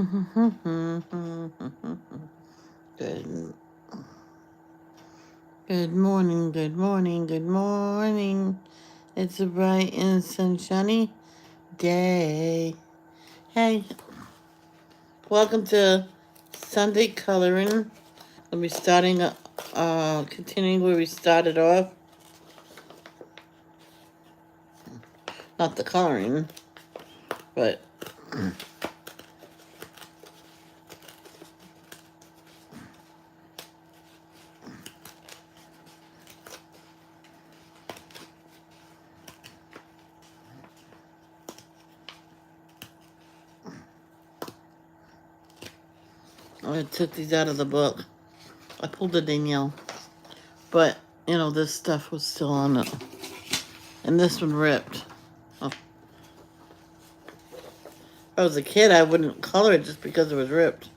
Good, good morning, good morning, good morning. It's a bright and sunshiny day. Hey, welcome to Sunday Coloring. We'll be continuing where we started off. Not the coloring, but I took these out of the book. I pulled the Danielle, but this stuff was still on it, and this one ripped. Oh. If I was a kid, I wouldn't color it just because it was ripped.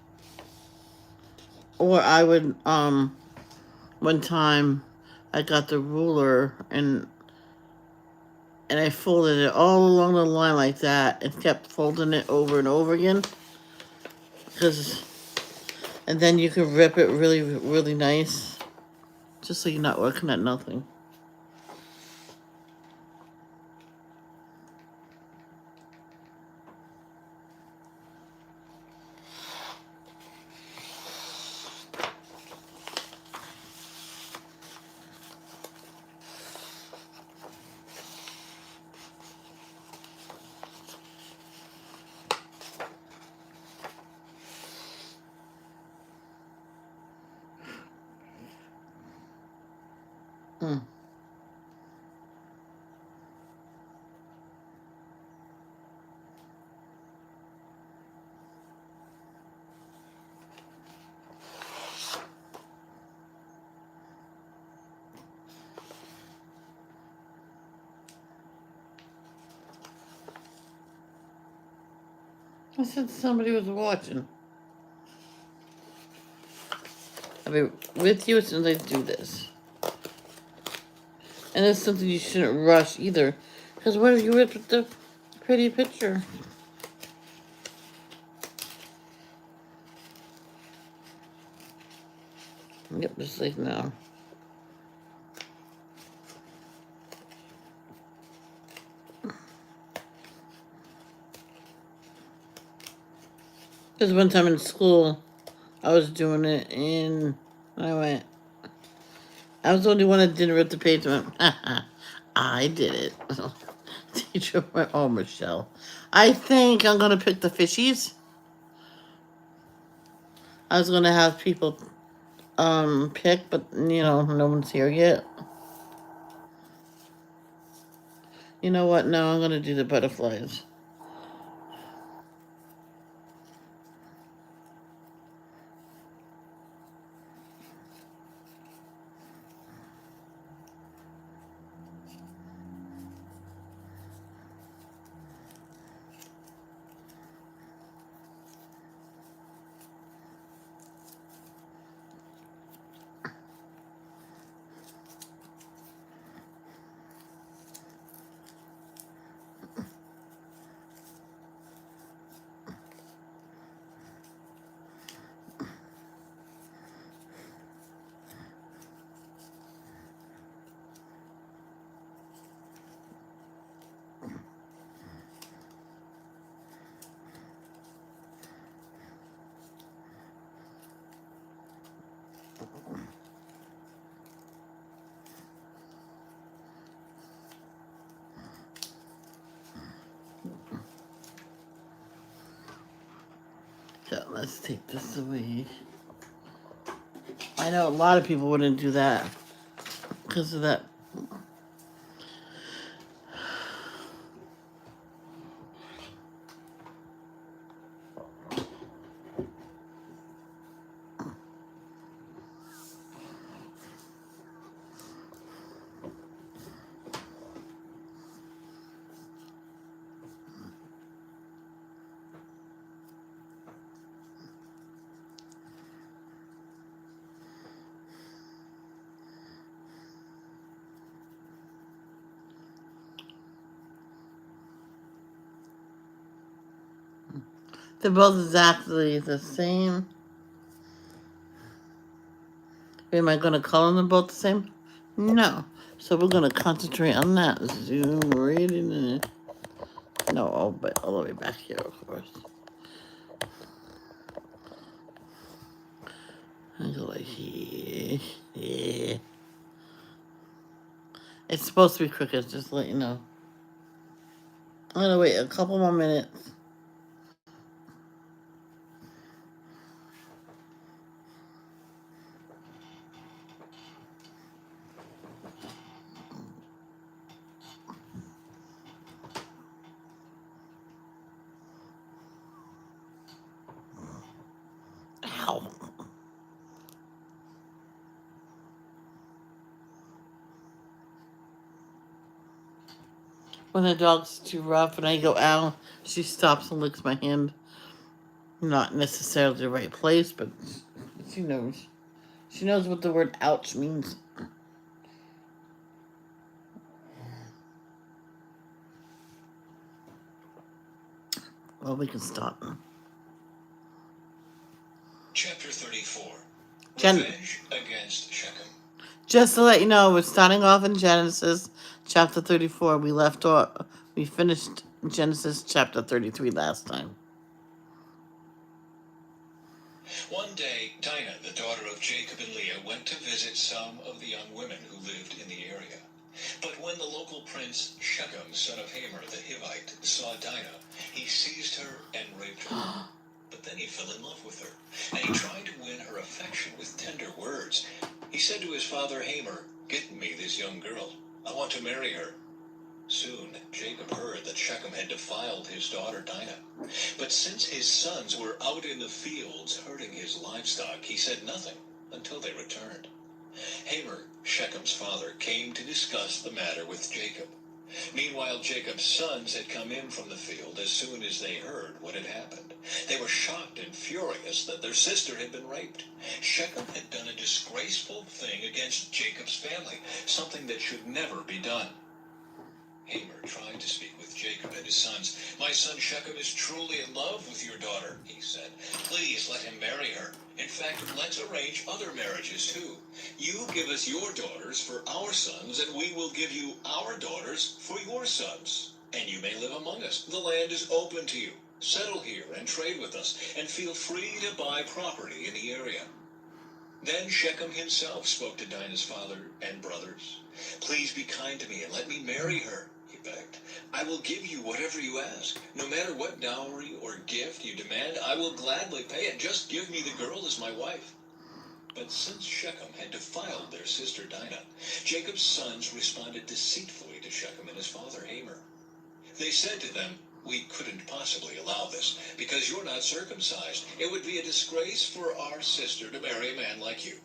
Or I would, one time I got the ruler and I folded it all along the line like that and kept folding it over and over again. And then you can rip it really, really nice. Just so you're not working at nothing. Hmm. I said somebody was watching. I'll be with you as soon as I do this. And it's something you shouldn't rush either. Because what if you ripped the pretty picture? Yep, just like now. Because one time in school, I was doing it and I was the only one that didn't rip the page. I went, I did it. Teacher went, oh, Michelle. I think I'm going to pick the fishies. I was going to have people pick, but, no one's here yet. You know what? No, I'm going to do the butterflies. So let's take this away. I know a lot of people wouldn't do that because of that. They're both exactly the same. Am I going to color them both the same? No. So we're going to concentrate on that. Zoom right in there. No, but all the way back here, of course. I go like here. Yeah. It's supposed to be crooked, just to let you know. I'm going to wait a couple more minutes. Ow. When the dog's too rough and I go, ow, she stops and licks my hand. Not necessarily the right place, but she knows. She knows what the word ouch means. Well, we can stop. Chapter 34. Revenge against Shechem. Just to let you know, we're starting off in Genesis chapter 34. We finished Genesis chapter 33 last time. One day, Dinah, the daughter of Jacob and Leah, went to visit some of the young women who lived in the area. But when the local prince Shechem, son of Hamor the Hivite, saw Dinah, he seized her and raped her. But then he fell in love with her, and he tried to win her affection with tender words. He said to his father Hamor, "Get me this young girl. I want to marry her." Soon Jacob heard that Shechem had defiled his daughter Dinah. But since his sons were out in the fields herding his livestock, he said nothing until they returned. Hamor, Shechem's father, came to discuss the matter with Jacob. Meanwhile, Jacob's sons had come in from the field as soon as they heard what had happened. They were shocked and furious that their sister had been raped. Shechem had done a disgraceful thing against Jacob's family, something that should never be done. Hamor tried to speak with Jacob and his sons. "My son Shechem is truly in love with your daughter," he said. "Please let him marry her. In fact, let's arrange other marriages too. You give us your daughters for our sons, and we will give you our daughters for your sons. And you may live among us. The land is open to you. Settle here and trade with us, and feel free to buy property in the area." Then Shechem himself spoke to Dinah's father and brothers. "Please be kind to me and let me marry her," he begged. "I will give you whatever you ask. No matter what dowry or gift you demand, I will gladly pay it. Just give me the girl as my wife." But since Shechem had defiled their sister Dinah, Jacob's sons responded deceitfully to Shechem and his father Hamor. They said to them, "We couldn't possibly allow this, because you're not circumcised. It would be a disgrace for our sister to marry a man like you.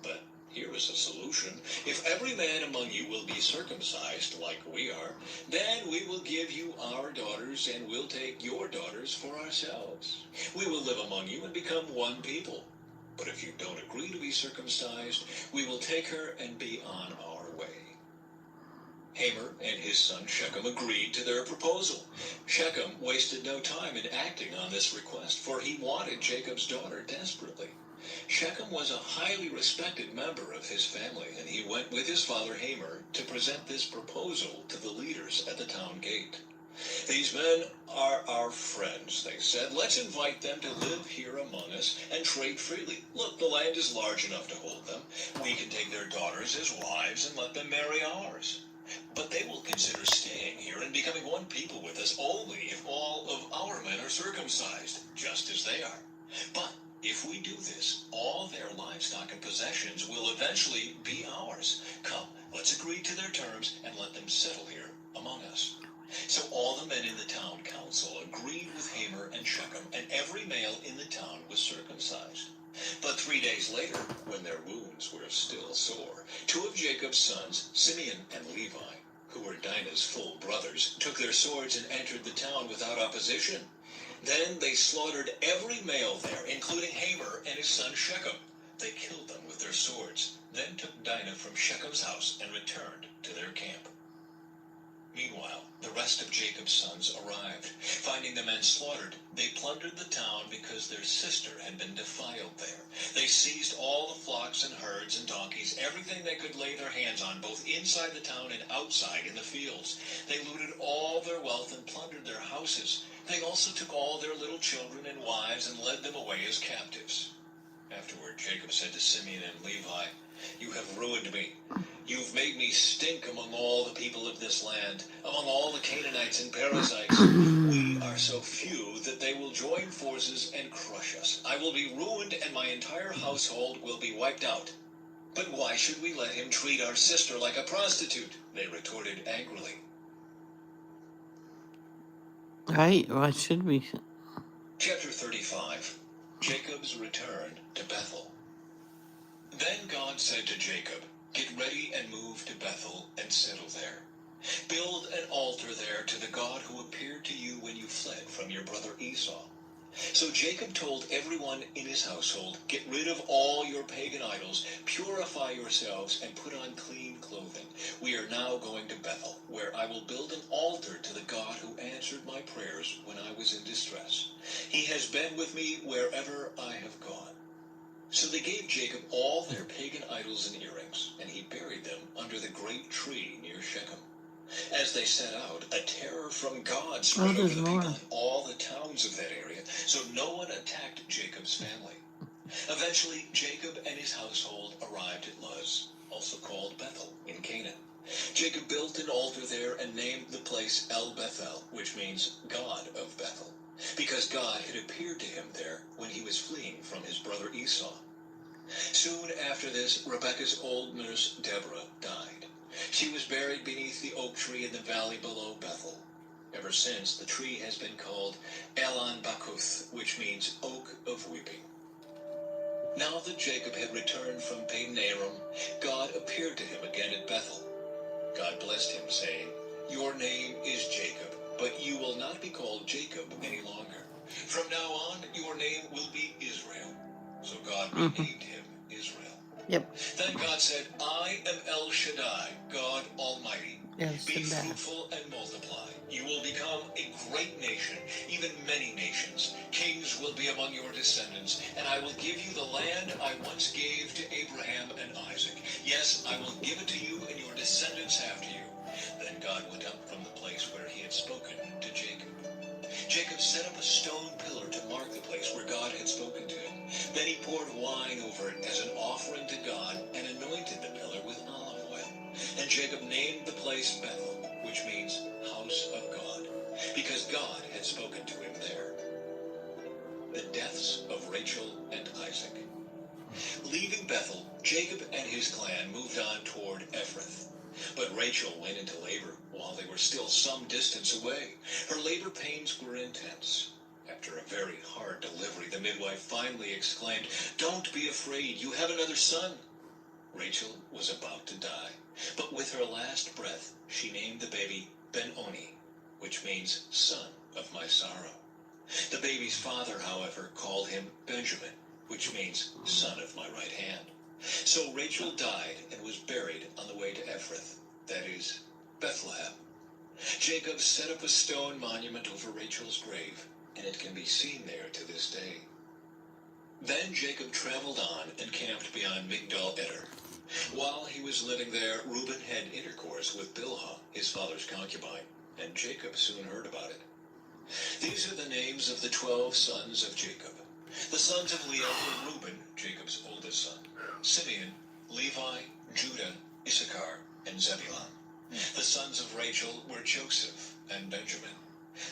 But here is a solution. If every man among you will be circumcised like we are, then we will give you our daughters and we'll take your daughters for ourselves. We will live among you and become one people. But if you don't agree to be circumcised, we will take her and be on our way." Hamor and his son Shechem agreed to their proposal. Shechem wasted no time in acting on this request, for he wanted Jacob's daughter desperately. Shechem was a highly respected member of his family, and he went with his father Hamor to present this proposal to the leaders at the town gate. "These men are our friends," they said. "Let's invite them to live here among us and trade freely. Look, the land is large enough to hold them. We can take their daughters as wives and let them marry ours. But they will consider staying here and becoming one people with us only if all of our men are circumcised, just as they are. But if we do this, all their livestock and possessions will eventually be ours. Come, let's agree to their terms and let them settle here among us." So all the men in the town council agreed with Hamor and Shechem, and every male in the town was circumcised. But 3 days later, when their wounds were still sore, 2 of Jacob's sons, Simeon and Levi, who were Dinah's full brothers, took their swords and entered the town without opposition. Then they slaughtered every male there, including Hamor and his son Shechem. They killed them with their swords, then took Dinah from Shechem's house and returned to their camp. Meanwhile, the rest of Jacob's sons arrived. Finding the men slaughtered, they plundered the town because their sister had been defiled there. They seized all the flocks and herds and donkeys, everything they could lay their hands on, both inside the town and outside in the fields. They looted all their wealth and plundered their houses. They also took all their little children and wives and led them away as captives. Afterward, Jacob said to Simeon and Levi, "You have ruined me. You've made me stink among all the people of this land, among all the Canaanites and Perizzites. We are so few that they will join forces and crush us. I will be ruined and my entire household will be wiped out." "But why should we let him treat our sister like a prostitute?" they retorted angrily. Right? Why should we? Chapter 35. Jacob's return to Bethel. Then God said to Jacob, "Get ready and move to Bethel and settle there. Build an altar there to the God who appeared to you when you fled from your brother Esau." So Jacob told everyone in his household, "Get rid of all your pagan idols, purify yourselves, and put on clean clothing. We are now going to Bethel, where I will build an altar to the God who answered my prayers when I was in distress. He has been with me wherever I have gone." So they gave Jacob all their pagan idols and earrings, and he buried them under the great tree near Shechem. As they set out, a terror from God spread over the people in all the towns of that area, so no one attacked Jacob's family. Eventually, Jacob and his household arrived at Luz, also called Bethel, in Canaan. Jacob built an altar there and named the place El Bethel, which means God of Bethel, because God had appeared to him there when he was fleeing from his brother Esau. Soon after this, Rebekah's old nurse Deborah died. She was buried beneath the oak tree in the valley below Bethel. Ever since, the tree has been called Elon Bakuth, which means Oak of Weeping. Now that Jacob had returned from Padan Aram, God appeared to him again at Bethel. God blessed him, saying, "Your name is Jacob, but you will not be called Jacob any longer. From now on, your name will be Israel." So God renamed him Israel. Yep. Then God said, "I am El Shaddai, God Almighty. Be Shaddai. fruitful and multiply. You will become a great nation, even many nations. Kings will be among your descendants, and I will give you the land I once gave to Abraham and Isaac. Yes, I will give it to you and your descendants after you." Then God went up from the place where he had spoken to Jacob. Jacob set up a stone pillar to mark the place where God had spoken to him. Then he poured wine over it as an offering to God and anointed the pillar with olive oil. And Jacob named the place Bethel, which means house of God, because God had spoken to him there. The deaths of Rachel and Isaac. Leaving Bethel, Jacob and his clan moved on toward Ephrath. But Rachel went into labor while they were still some distance away. Her labor pains were intense. After a very hard delivery, the midwife finally exclaimed, "Don't be afraid, you have another son." Rachel was about to die, but with her last breath, she named the baby Ben-Oni, which means son of my sorrow. The baby's father, however, called him Benjamin, which means son of my right hand. So Rachel died and was buried on the way to Ephrath, that is, Bethlehem. Jacob set up a stone monument over Rachel's grave, and it can be seen there to this day. Then Jacob traveled on and camped beyond Migdal Eder. While he was living there, Reuben had intercourse with Bilhah, his father's concubine, and Jacob soon heard about it. These are the names of the 12 sons of Jacob. The sons of Leah were Reuben, Jacob's oldest son, Simeon, Levi, Judah, Issachar, and Zebulun. The sons of Rachel were Joseph and Benjamin.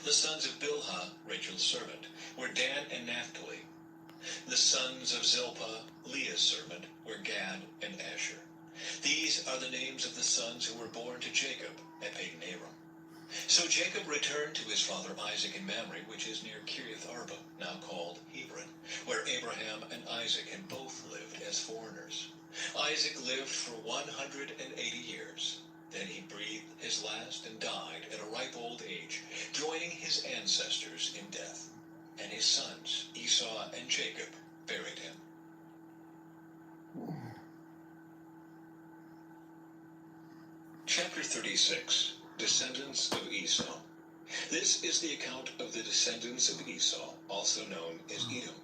The sons of Bilhah, Rachel's servant, were Dan and Naphtali. The sons of Zilpah, Leah's servant, were Gad and Asher. These are the names of the sons who were born to Jacob at Padan Aram. So Jacob returned to his father Isaac in Mamre, which is near Kiriath Arba, now called Hebron, where Abraham and Isaac had both lived as foreigners. Isaac lived for 180 years. Then he breathed his last and died at a ripe old age, joining his ancestors in death. And his sons, Esau and Jacob, buried him. Chapter 36. Descendants of Esau. This is the account of the descendants of Esau, also known as Edom.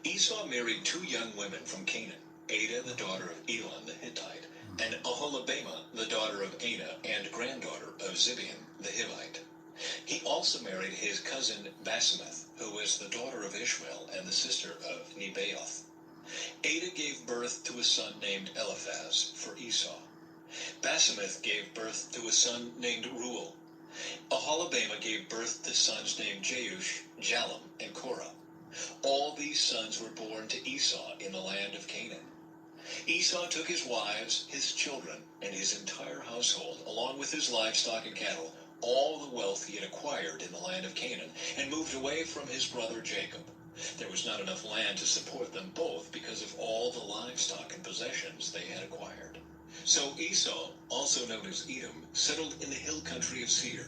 Esau married two young women from Canaan, Adah, the daughter of Elon the Hittite, and Oholibamah, the daughter of Anah and granddaughter of Zibeon the Hivite. He also married his cousin Basemath, who was the daughter of Ishmael and the sister of Nebaioth. Adah gave birth to a son named Eliphaz for Esau. Basemath gave birth to a son named Reuel. Oholibamah gave birth to sons named Jeush, Jalem, and Korah. All these sons were born to Esau in the land of Canaan. Esau took his wives, his children, and his entire household, along with his livestock and cattle, all the wealth he had acquired in the land of Canaan, and moved away from his brother Jacob. There was not enough land to support them both because of all the livestock and possessions they had acquired. So Esau, also known as Edom, settled in the hill country of Seir.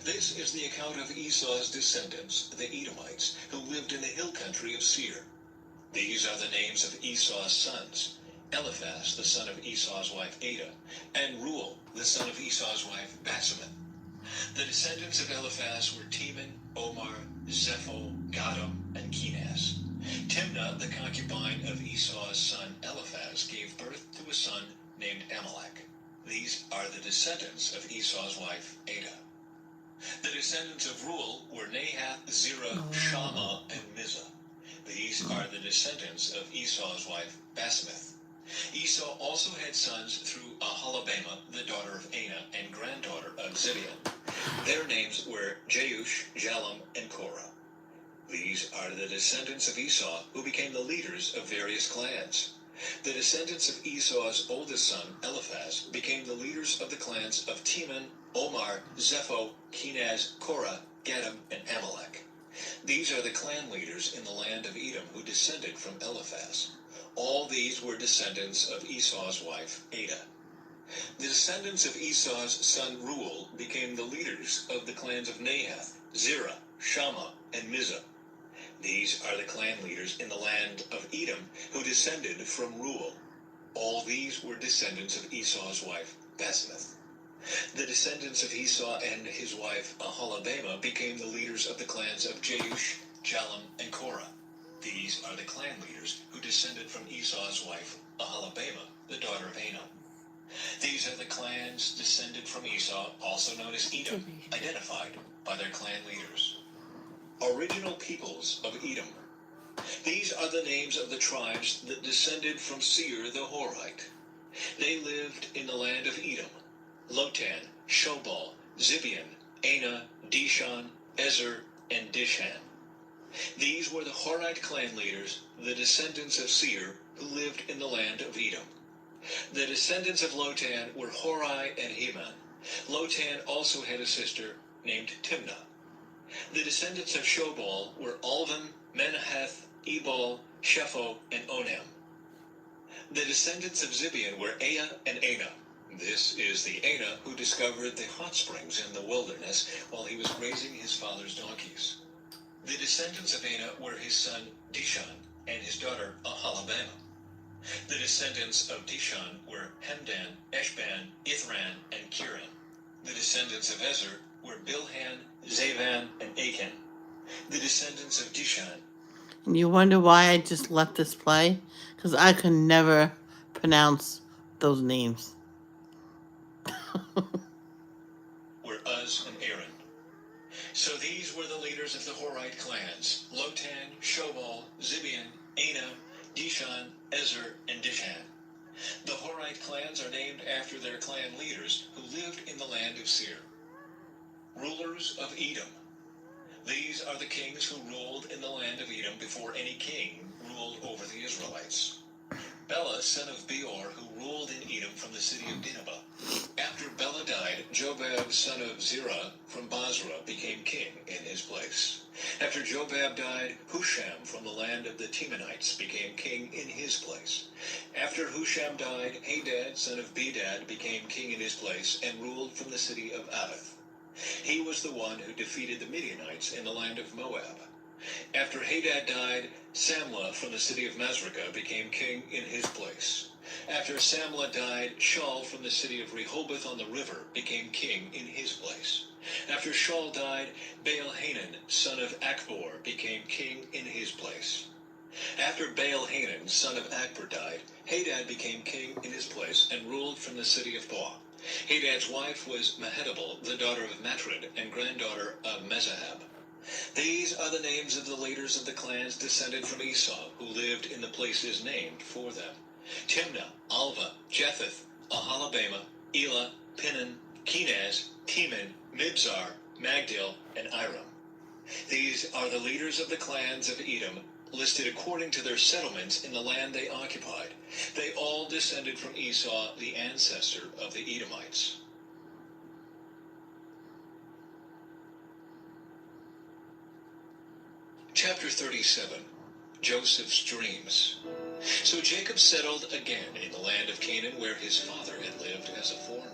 This is the account of Esau's descendants, the Edomites, who lived in the hill country of Seir. These are the names of Esau's sons: Eliphaz, the son of Esau's wife Adah, and Reuel, the son of Esau's wife Basemath. The descendants of Eliphaz were Teman, Omar, Zepho, Gatam, and Kenaz. Timnah, the concubine of Esau's son Eliphaz, gave birth to a son named Amalek. These are the descendants of Esau's wife Adah. The descendants of Reuel were Nahath, Zerah, Shammah, and Mizah. These are the descendants of Esau's wife Basemath. Esau also had sons through Oholibamah, the daughter of Anah and granddaughter of Zibeon. Their names were Jeush, Jalem, and Korah. These are the descendants of Esau who became the leaders of various clans. The descendants of Esau's oldest son, Eliphaz, became the leaders of the clans of Teman, Omar, Zepho, Kenaz, Korah, Gatam, and Amalek. These are the clan leaders in the land of Edom who descended from Eliphaz. All these were descendants of Esau's wife, Adah. The descendants of Esau's son Reuel became the leaders of the clans of Nahath, Zerah, Shammah, and Mizah. These are the clan leaders in the land of Edom who descended from Reuel. All these were descendants of Esau's wife, Basemath. The descendants of Esau and his wife Oholibamah became the leaders of the clans of Jeush, Jalem, and Korah. These are the clan leaders who descended from Esau's wife Oholibamah, the daughter of Anah. These are the clans descended from Esau, also known as Edom, identified by their clan leaders. Original peoples of Edom. These are the names of the tribes that descended from Seir the Horite. They lived in the land of Edom: Lotan, Shobal, Zibeon, Anah, Dishan, Ezer, and Dishan. These were the Horite clan leaders, the descendants of Seir, who lived in the land of Edom. The descendants of Lotan were Hori and Heman. Lotan also had a sister named Timnah. The descendants of Shobal were Alvan, Menahath, Ebal, Shepho, and Onem. The descendants of Zibeon were Ea and Anah. This is the Anah who discovered the hot springs in the wilderness while he was grazing his father's donkeys. The descendants of Anah were his son Dishan and his daughter Oholibamah. The descendants of Dishan were Hemdan, Eshban, Ithran, and Kiran. The descendants of Ezer were Bilhan, Zavan, and Achan. The descendants of Dishan. And you wonder why I just let this play? Because I could never pronounce those names. Were Uz and Aaron. So these were the leaders of the Horite clans: Lotan, Shobal, Zibeon, Anah, Dishan, Ezer, and Dishan. The Horite clans are named after their clan leaders who lived in the land of Seir. Rulers of Edom. These are the kings who ruled in the land of Edom before any king ruled over the Israelites. Bela, son of Beor, who ruled in Edom from the city of Dinhabah. After Bela died, Jobab, son of Zerah, from Basra, became king in his place. After Jobab died, Husham from the land of the Temanites became king in his place. After Husham died, Hadad, son of Bedad, became king in his place and ruled from the city of Avith. He was the one who defeated the Midianites in the land of Moab. After Hadad died, Samlah from the city of Masrekah became king in his place. After Samlah died, Shaul from the city of Rehoboth on the river became king in his place. After Shaul died, Baal-Hanan, son of Akbor, became king in his place. After Baal-Hanan, son of Akbor, died, Hadad became king in his place and ruled from the city of Thoa. Hadad's wife was Mehetabel, the daughter of Matred and granddaughter of Mezahab. These are the names of the leaders of the clans descended from Esau, who lived in the places named for them: Timnah, Alva, Jetheth, Ahalabama, Elah, Pinon, Kenaz, Teman, Mibzar, Magdil, and Iram. These are the leaders of the clans of Edom, listed according to their settlements in the land they occupied. They all descended from Esau, the ancestor of the Edomites. Chapter 37. Joseph's Dreams. So Jacob settled again in the land of Canaan, where his father had lived as a foreigner.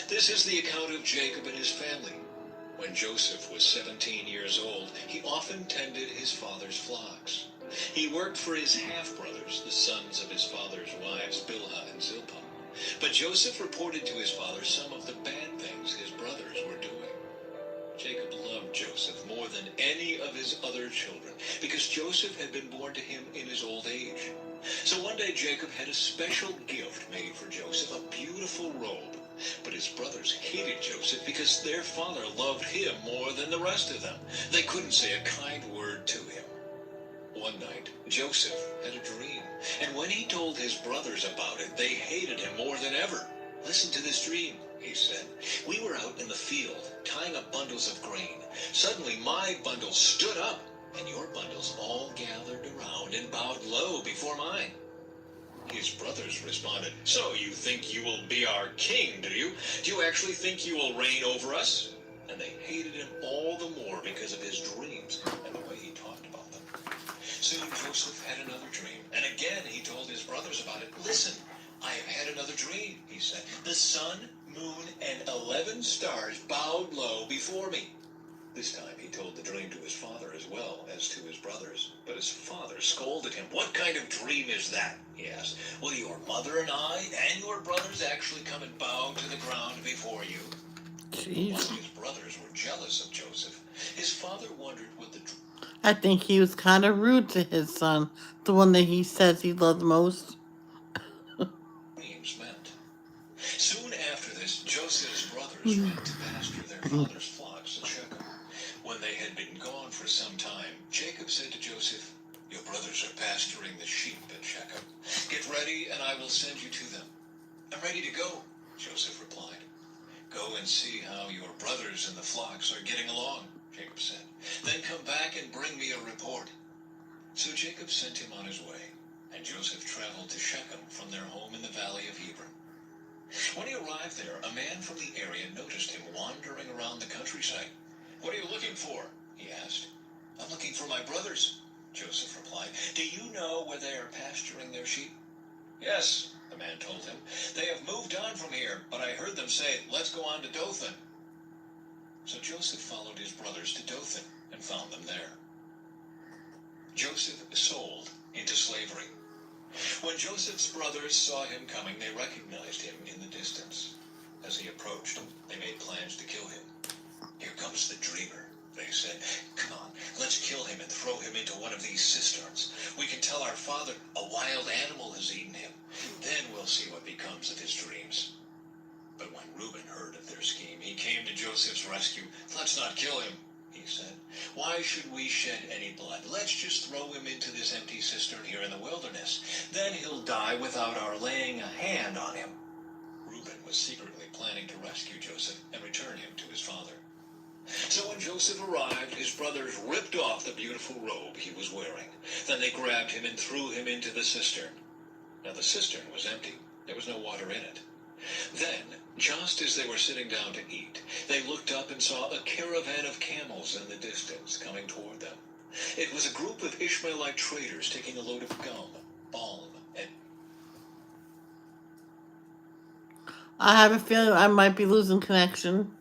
This is the account of Jacob and his family. When Joseph was 17 years old, he often tended his father's flocks. He worked for his half-brothers, the sons of his father's wives, Bilhah and Zilpah. But Joseph reported to his father some of the bad things his brothers were doing. Jacob loved Joseph more than any of his other children, because Joseph had been born to him in his old age. So one day Jacob had a special gift made for Joseph, a beautiful robe. But his brothers hated Joseph because their father loved him more than the rest of them. They couldn't say a kind word to him. One night, Joseph had a dream, and when he told his brothers about it, they hated him more than ever. "Listen to this dream," he said. "We were out in the field, tying up bundles of grain. Suddenly my bundle stood up, and your bundles all gathered around and bowed low before mine." His brothers responded, "So you think you will be our king, do you? Do you actually think you will reign over us?" And they hated him all the more because of his dreams and the way he talked about them. Soon Joseph had another dream, and again he told his brothers about it. "Listen, I have had another dream," he said. "The sun, moon, and 11 stars bowed low before me." This time he told the dream to his father as well as to his brothers. But his father scolded him. "What kind of dream is that?" he asked. "Will your mother and I and your brothers actually come and bow to the ground before you?" Jeez. While his brothers were jealous of Joseph, his father wondered what the I think he was kind of rude to his son, the one that he says he loves most. dreams meant. Soon after this, Joseph's brothers went to pasture their father's flocks at Shechem. When they had been gone for some time, Jacob said to Joseph, "Your brothers are pasturing the sheep at Shechem. Get ready, and I will send you to them." "I'm ready to go," Joseph replied. "Go and see how your brothers and the flocks are getting along," Jacob said. "Then come back and bring me a report." So Jacob sent him on his way, and Joseph traveled to Shechem from their home in the valley of Hebron. When he arrived there, a man from the area noticed him wandering around the countryside. "What are you looking for?" he asked. "I'm looking for my brothers," Joseph replied. "Do you know where they are pasturing their sheep?" "Yes," the man told him. "They have moved on from here, but I heard them say, 'Let's go on to Dothan.'" So Joseph followed his brothers to Dothan and found them there. Joseph sold into slavery. When Joseph's brothers saw him coming, they recognized him in the distance. As he approached, they made plans to kill him. "Here comes the dreamer," they said. "Come on, let's kill him and throw him into one of these cisterns. We can tell our father a wild animal has eaten him. Then we'll see what becomes of his dreams." But when Reuben heard of their scheme, he came to Joseph's rescue. "Let's not kill him," he said. "Why should we shed any blood? Let's just throw him into this empty cistern here in the wilderness. Then he'll die without our laying a hand on him." Reuben was secretly planning to rescue Joseph and return him to his father. So when Joseph arrived, his brothers ripped off the beautiful robe he was wearing. Then they grabbed him and threw him into the cistern. Now the cistern was empty. There was no water in it. Then, just as they were sitting down to eat, they looked up and saw a caravan of camels in the distance coming toward them. It was a group of Ishmaelite traders taking a load of gum, balm, and I have a feeling I might be losing connection.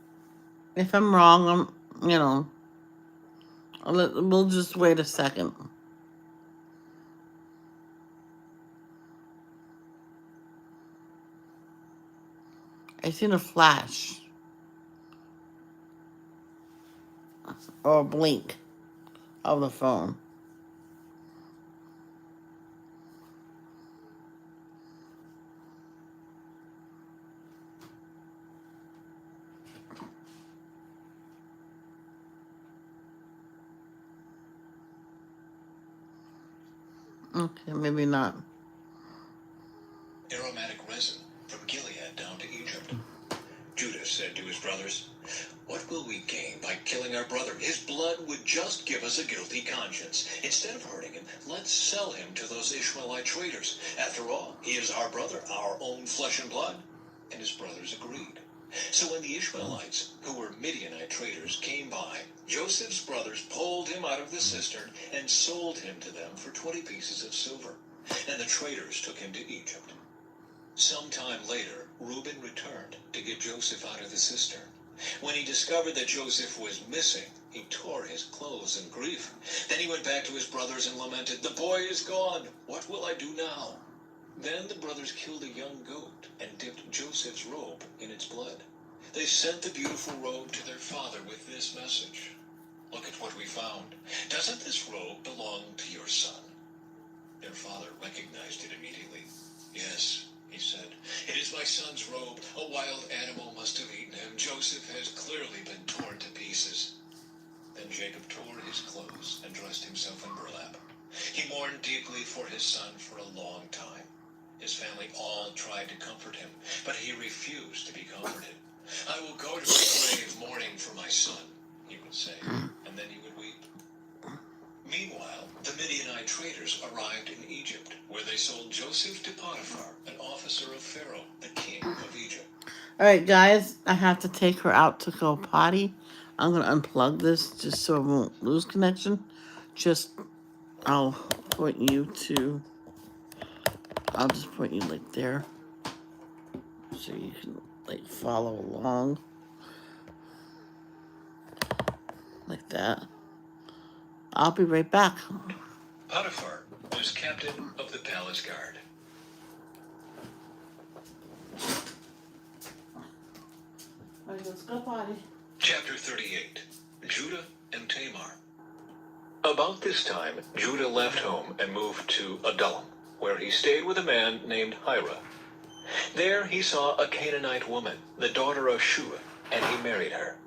If I'm wrong, we'll just wait a second. I seen a flash or a blink of the phone. Okay, maybe not. Aromatic resin from Gilead down to Egypt. Judah said to his brothers, "What will we gain by killing our brother? His blood would just give us a guilty conscience. Instead of hurting him, let's sell him to those Ishmaelite traders. After all, he is our brother, our own flesh and blood." And his brothers agreed. So when the Ishmaelites, who were Midianite traders, came by, Joseph's brothers pulled him out of the cistern and sold him to them for 20 pieces of silver. And the traders took him to Egypt. Some time later, Reuben returned to get Joseph out of the cistern. When he discovered that Joseph was missing, he tore his clothes in grief. Then he went back to his brothers and lamented, "The boy is gone. What will I do now?" Then the brothers killed a young goat and dipped Joseph's robe in its blood. They sent the beautiful robe to their father with this message: "Look at what we found. Doesn't this robe belong to your son?" Their father recognized it immediately. "Yes," he said, "it is my son's robe. A wild animal must have eaten him. Joseph has clearly been torn to pieces." Then Jacob tore his clothes and dressed himself in burlap. He mourned deeply for his son for a long time. His family all tried to comfort him, but he refused to be comforted. "I will go to my grave mourning for my son," he would say, and then he would weep. Meanwhile, the Midianite traders arrived in Egypt, where they sold Joseph to Potiphar, an officer of Pharaoh, the king of Egypt. All right, guys, I have to take her out to go potty. I'm going to unplug this just so it won't lose connection. I'll point you to, I'll just point you like there so you can like follow along like that. I'll be right back. Potiphar was captain of the palace guard. All right, let's go potty. Chapter 38. Judah and Tamar. About this time, Judah left home and moved to Adullam, where he stayed with a man named Hira. There he saw a Canaanite woman, the daughter of Shua, and he married her.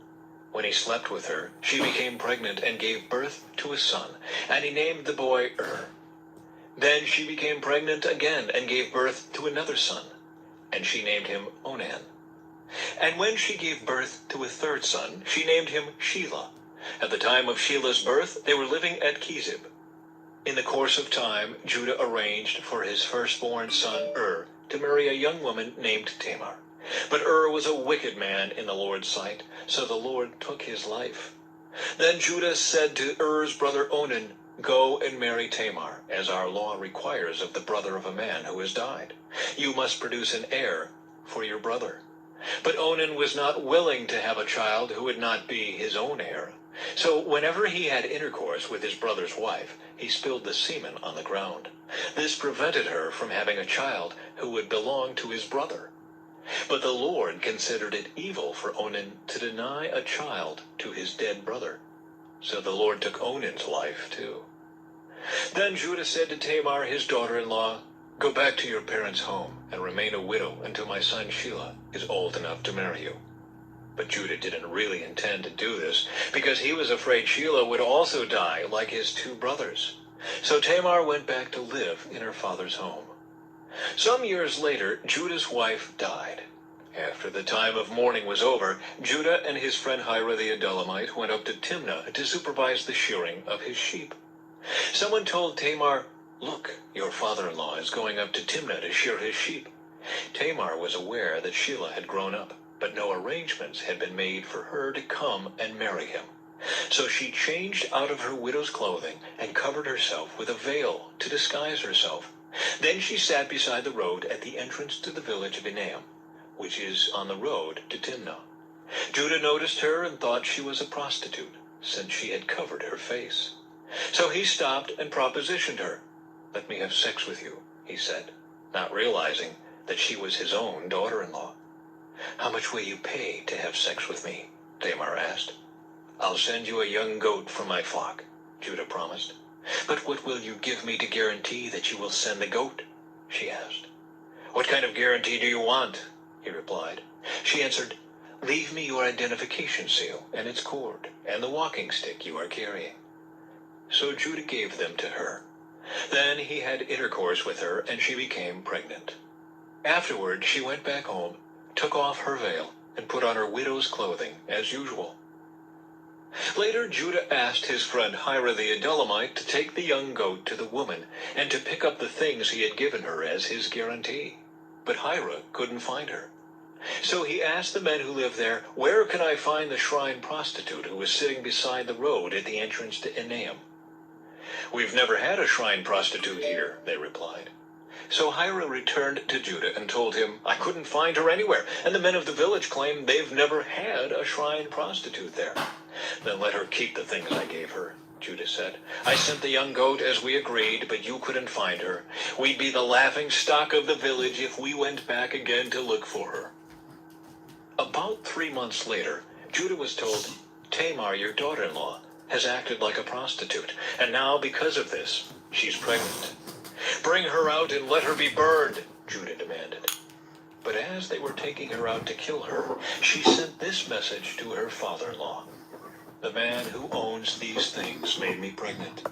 When he slept with her, she became pregnant and gave birth to a son, and he named the boy Then she became pregnant again and gave birth to another son, and she named him Onan. And when she gave birth to a third son, she named him Shelah. At the time of Shelah's birth, they were living at Kezib. In the course of time, Judah arranged for his firstborn son to marry a young woman named Tamar. But was a wicked man in the Lord's sight, so the Lord took his life. Then Judah said to Er's brother Onan, "Go and marry Tamar, as our law requires of the brother of a man who has died. You must produce an heir for your brother." But Onan was not willing to have a child who would not be his own heir. So whenever he had intercourse with his brother's wife, he spilled the semen on the ground. This prevented her from having a child who would belong to his brother. But the Lord considered it evil for Onan to deny a child to his dead brother. So the Lord took Onan's life too. Then Judah said to Tamar, his daughter-in-law, "Go back to your parents' home and remain a widow until my son Shelah is old enough to marry you." But Judah didn't really intend to do this, because he was afraid Shelah would also die like his two brothers. So Tamar went back to live in her father's home. Some years later, Judah's wife died. After the time of mourning was over, Judah and his friend Hira the Adullamite went up to Timnah to supervise the shearing of his sheep. Someone told Tamar, "Look, your father-in-law is going up to Timnah to shear his sheep." Tamar was aware that Shelah had grown up, but no arrangements had been made for her to come and marry him. So she changed out of her widow's clothing and covered herself with a veil to disguise herself. Then she sat beside the road at the entrance to the village of Enaim, which is on the road to Timnah. Judah noticed her and thought she was a prostitute, since she had covered her face. So he stopped and propositioned her. "Let me have sex with you," he said, not realizing that she was his own daughter-in-law. "How much will you pay to have sex with me?" Tamar asked. "I'll send you a young goat from my flock," Judah promised. "But what will you give me to guarantee that you will send the goat?" she asked. "What kind of guarantee do you want?" he replied. She answered, "Leave me your identification seal and its cord and the walking stick you are carrying." So Judah gave them to her. Then he had intercourse with her, and she became pregnant. Afterward she went back home, took off her veil, and put on her widow's clothing as usual. Later Judah asked his friend Hira the Adullamite to take the young goat to the woman and to pick up the things he had given her as his guarantee. But Hira couldn't find her. So he asked the men who lived there, "Where can I find the shrine prostitute who was sitting beside the road at the entrance to Enaim?" "We've never had a shrine prostitute here," they replied. So Hira returned to Judah and told him, "I couldn't find her anywhere, and the men of the village claim they've never had a shrine prostitute there." "Then let her keep the things I gave her," Judah said. "I sent the young goat as we agreed, but you couldn't find her. We'd be the laughing stock of the village if we went back again to look for her." About 3 months later, Judah was told, "Tamar, your daughter-in-law, has acted like a prostitute, and now because of this, she's pregnant. Bring her out and let her be burned," Judah demanded. But as they were taking her out to kill her, she sent this message to her father-in-law: "The man who owns these things made me pregnant.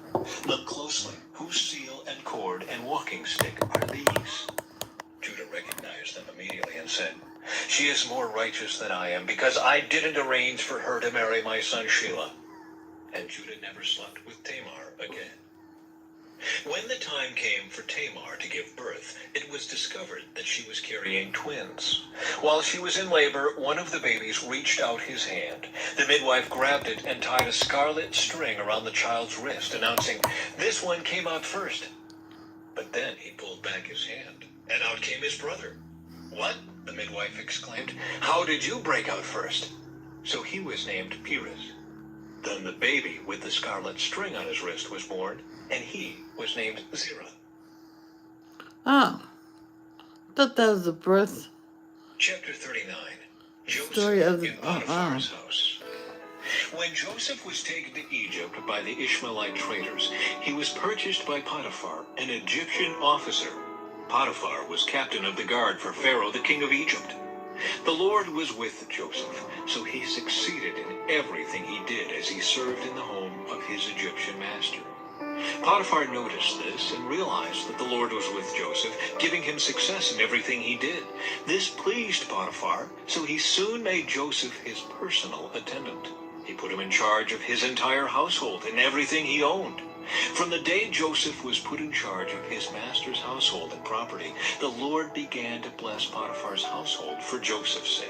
Look closely. Whose seal and cord and walking stick are these?" Judah recognized them immediately and said, "She is more righteous than I am, because I didn't arrange for her to marry my son Shelah." And Judah never slept with Tamar again. When the time came for Tamar to give birth, it was discovered that she was carrying twins. While she was in labor, one of the babies reached out his hand. The midwife grabbed it and tied a scarlet string around the child's wrist, announcing, "This one came out first." But then he pulled back his hand, and out came his brother. "What?" the midwife exclaimed. "How did you break out first?" So he was named Perez. Then the baby with the scarlet string on his wrist was born, and he was named Zerah. Oh, thought that was the birth Chapter 39. story Joseph of the. in Potiphar's house. When Joseph was taken to Egypt by the Ishmaelite traders, he was purchased by Potiphar, an Egyptian officer. Potiphar was captain of the guard for Pharaoh, the king of Egypt. The Lord was with Joseph, so he succeeded in everything he did as he served in the home of his Egyptian master. Potiphar noticed this and realized that the Lord was with Joseph, giving him success in everything he did. This pleased Potiphar, so he soon made Joseph his personal attendant. He put him in charge of his entire household and everything he owned. From the day Joseph was put in charge of his master's household and property, the Lord began to bless Potiphar's household for Joseph's sake.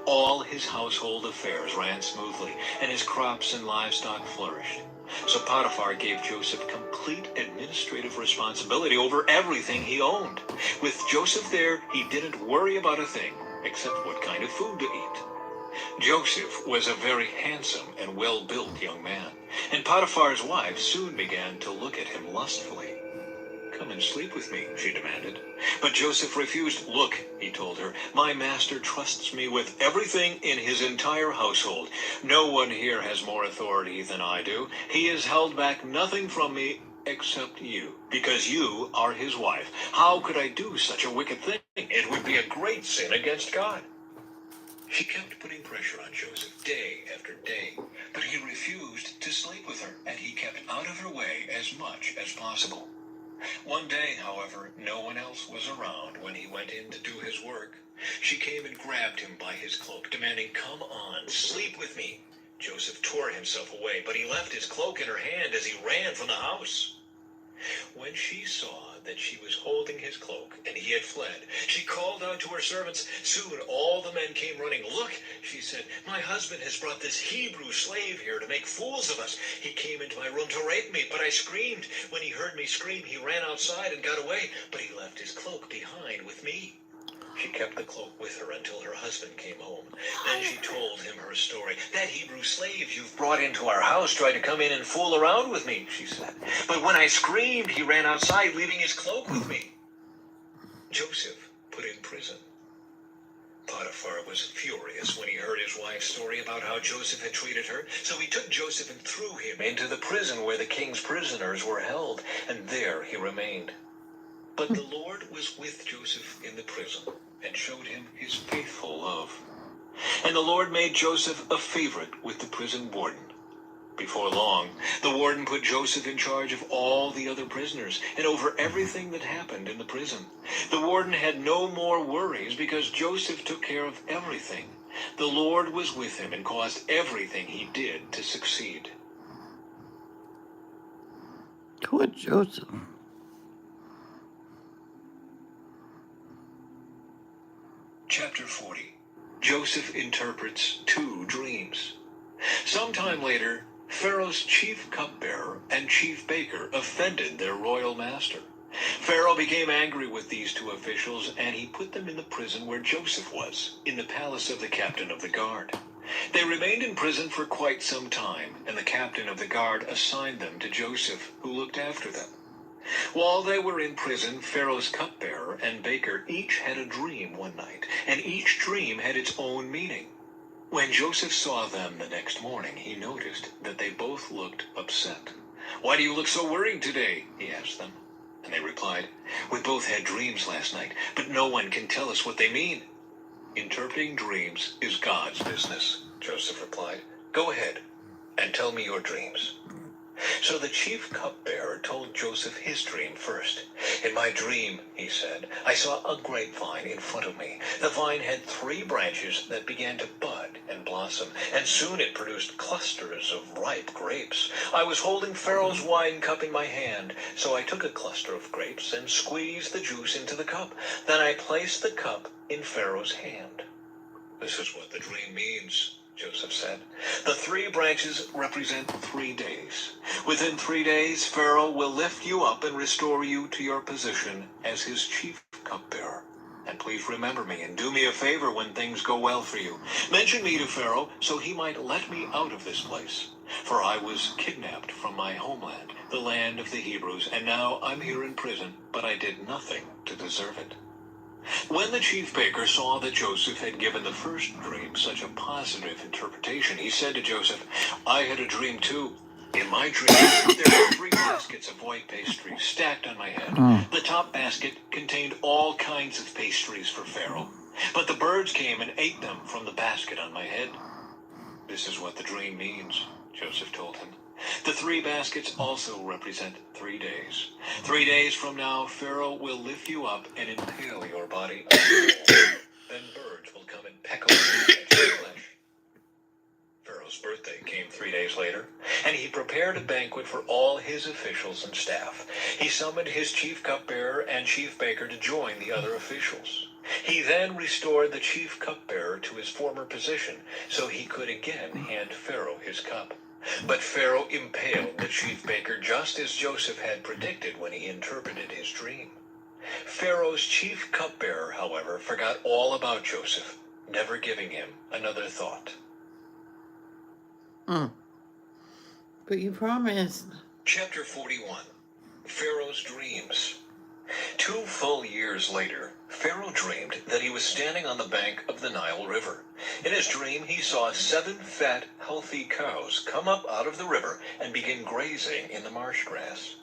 All his household affairs ran smoothly, and his crops and livestock flourished. So Potiphar gave Joseph complete administrative responsibility over everything he owned. With Joseph there, he didn't worry about a thing, except what kind of food to eat. Joseph was a very handsome and well-built young man, and Potiphar's wife soon began to look at him lustfully. "Come and sleep with me," she demanded. But Joseph refused. "Look," he told her, "my master trusts me with everything in his entire household. No one here has more authority than I do. He has held back nothing from me except you, because you are his wife. How could I do such a wicked thing? It would be a great sin against God." She kept putting pressure on Joseph day after day, but he refused to sleep with her, and he kept out of her way as much as possible. One day, however, no one else was around when he went in to do his work. She came and grabbed him by his cloak, demanding, "Come on, sleep with me." Joseph tore himself away, but he left his cloak in her hand as he ran from the house. When she saw that she was holding his cloak and he had fled, she called out to her servants. Soon all the men came running. "Look," she said, "my husband has brought this Hebrew slave here to make fools of us. He came into my room to rape me, but I screamed. When he heard me scream, he ran outside and got away, but he left his cloak behind with me." She kept the cloak with her until her husband came home. Then she told him her story. "That Hebrew slave you've brought into our house tried to come in and fool around with me," she said. "But when I screamed, he ran outside, leaving his cloak with me." Joseph put in prison. Potiphar was furious when he heard his wife's story about how Joseph had treated her, so he took Joseph and threw him into the prison where the king's prisoners were held, and there he remained. But the Lord was with Joseph in the prison, and showed him his faithful love. And the Lord made Joseph a favorite with the prison warden. Before long, the warden put Joseph in charge of all the other prisoners and over everything that happened in the prison. The warden had no more worries because Joseph took care of everything. The Lord was with him and caused everything he did to succeed. Poor Joseph. Chapter 40. Joseph interprets 2 dreams. Sometime later, Pharaoh's chief cupbearer and chief baker offended their royal master. Pharaoh became angry with these 2 officials, and he put them in the prison where Joseph was, in the palace of the captain of the guard. They remained in prison for quite some time, and the captain of the guard assigned them to Joseph, who looked after them. While they were in prison, Pharaoh's cupbearer and baker each had a dream one night, and each dream had its own meaning. When Joseph saw them the next morning, he noticed that they both looked upset. "Why do you look so worried today?" he asked them. And they replied, "We both had dreams last night, but no one can tell us what they mean." "Interpreting dreams is God's business," Joseph replied. "Go ahead and tell me your dreams." So the chief cupbearer told Joseph his dream first. "In my dream," he said, "I saw a grapevine in front of me. The vine had 3 branches that began to bud and blossom, and soon it produced clusters of ripe grapes. I was holding Pharaoh's wine cup in my hand, so I took a cluster of grapes and squeezed the juice into the cup. Then I placed the cup in Pharaoh's hand." "This is what the dream means," Joseph said. "The 3 branches represent 3 days. Within 3 days, Pharaoh will lift you up and restore you to your position as his chief cupbearer. And please remember me and do me a favor when things go well for you. Mention me to Pharaoh so he might let me out of this place. For I was kidnapped from my homeland, the land of the Hebrews, and now I'm here in prison, but I did nothing to deserve it." When the chief baker saw that Joseph had given the first dream such a positive interpretation, he said to Joseph, "I had a dream too. In my dream, there were 3 baskets of white pastry stacked on my head. The top basket contained all kinds of pastries for Pharaoh, but the birds came and ate them from the basket on my head." "This is what the dream means," Joseph told him. "The 3 baskets also represent 3 days. 3 days from now, Pharaoh will lift you up and impale your body on the wall. Then birds will come and peck away at your flesh." Pharaoh's birthday came 3 days later, and he prepared a banquet for all his officials and staff. He summoned his chief cupbearer and chief baker to join the other officials. He then restored the chief cupbearer to his former position, so he could again hand Pharaoh his cup. But Pharaoh impaled the chief baker just as Joseph had predicted when he interpreted his dream. Pharaoh's chief cupbearer, however, forgot all about Joseph, never giving him another thought. But you promised. Chapter 41. Pharaoh's Dreams. 2 full years later, Pharaoh dreamed that he was standing on the bank of the Nile River. In his dream, he saw 7 fat, healthy cows come up out of the river and begin grazing in the marsh grass.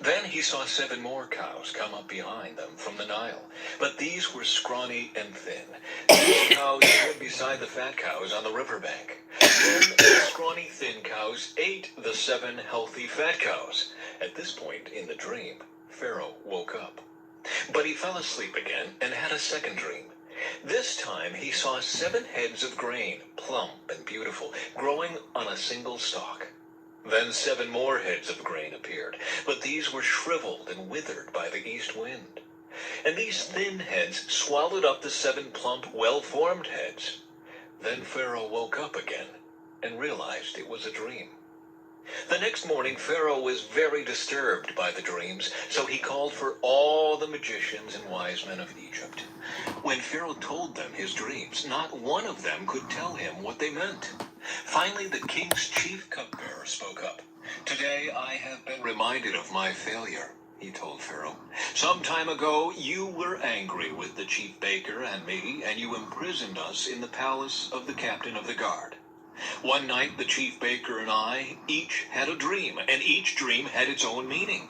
Then he saw 7 more cows come up behind them from the Nile, but these were scrawny and thin. These cows stood beside the fat cows on the riverbank. Then the scrawny, thin cows ate the 7 healthy fat cows. At this point in the dream, Pharaoh woke up. But he fell asleep again and had a second dream. This time he saw 7 heads of grain, plump and beautiful, growing on a single stalk. Then 7 more heads of grain appeared, but these were shriveled and withered by the east wind. And these thin heads swallowed up the 7 plump, well-formed heads. Then Pharaoh woke up again and realized it was a dream. The next morning, Pharaoh was very disturbed by the dreams, so he called for all the magicians and wise men of Egypt. When Pharaoh told them his dreams, not one of them could tell him what they meant. Finally, the king's chief cupbearer spoke up. "Today I have been reminded of my failure. he told Pharaoh. "Some time ago, you were angry with the chief baker and me, and you imprisoned us in the palace of the captain of the guard. One night, the chief baker and I each had a dream, and each dream had its own meaning.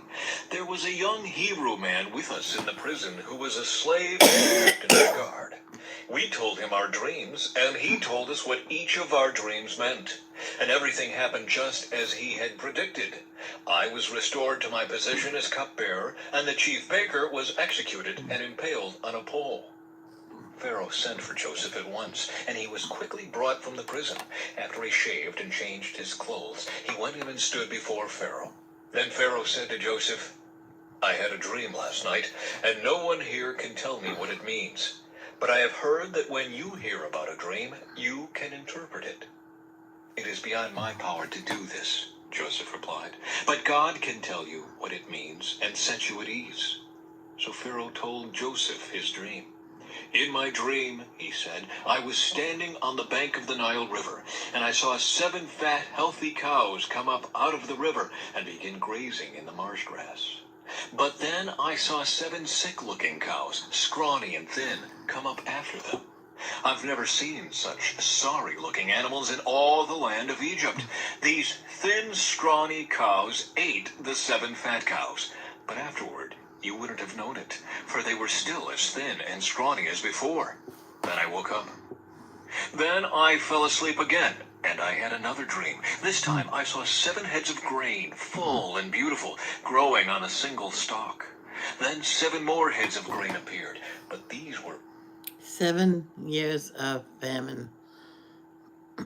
There was a young Hebrew man with us in the prison who was a slave to the captain of the guard. We told him our dreams, and he told us what each of our dreams meant. And everything happened just as he had predicted. I was restored to my position as cupbearer, and the chief baker was executed and impaled on a pole." Pharaoh sent for Joseph at once, and he was quickly brought from the prison. After he shaved and changed his clothes, he went in and stood before Pharaoh. Then Pharaoh said to Joseph, "I had a dream last night, and no one here can tell me what it means. But I have heard that when you hear about a dream, you can interpret it." "It is beyond my power to do this," Joseph replied. "But God can tell you what it means and set you at ease." So Pharaoh told Joseph his dream. "In my dream," he said, "I was standing on the bank of the Nile River, and I saw 7 fat, healthy cows come up out of the river and begin grazing in the marsh grass. But then I saw 7 sick-looking cows, scrawny and thin, come up after them. I've never seen such sorry-looking animals in all the land of Egypt. These thin, scrawny cows ate the 7 fat cows, but afterward you wouldn't have known it, for they were still as thin and scrawny as before. Then I woke up. Then I fell asleep again, and I had another dream. This time I saw 7 heads of grain, full and beautiful, growing on a single stalk. Then 7 more heads of grain appeared, but these were 7 years of famine.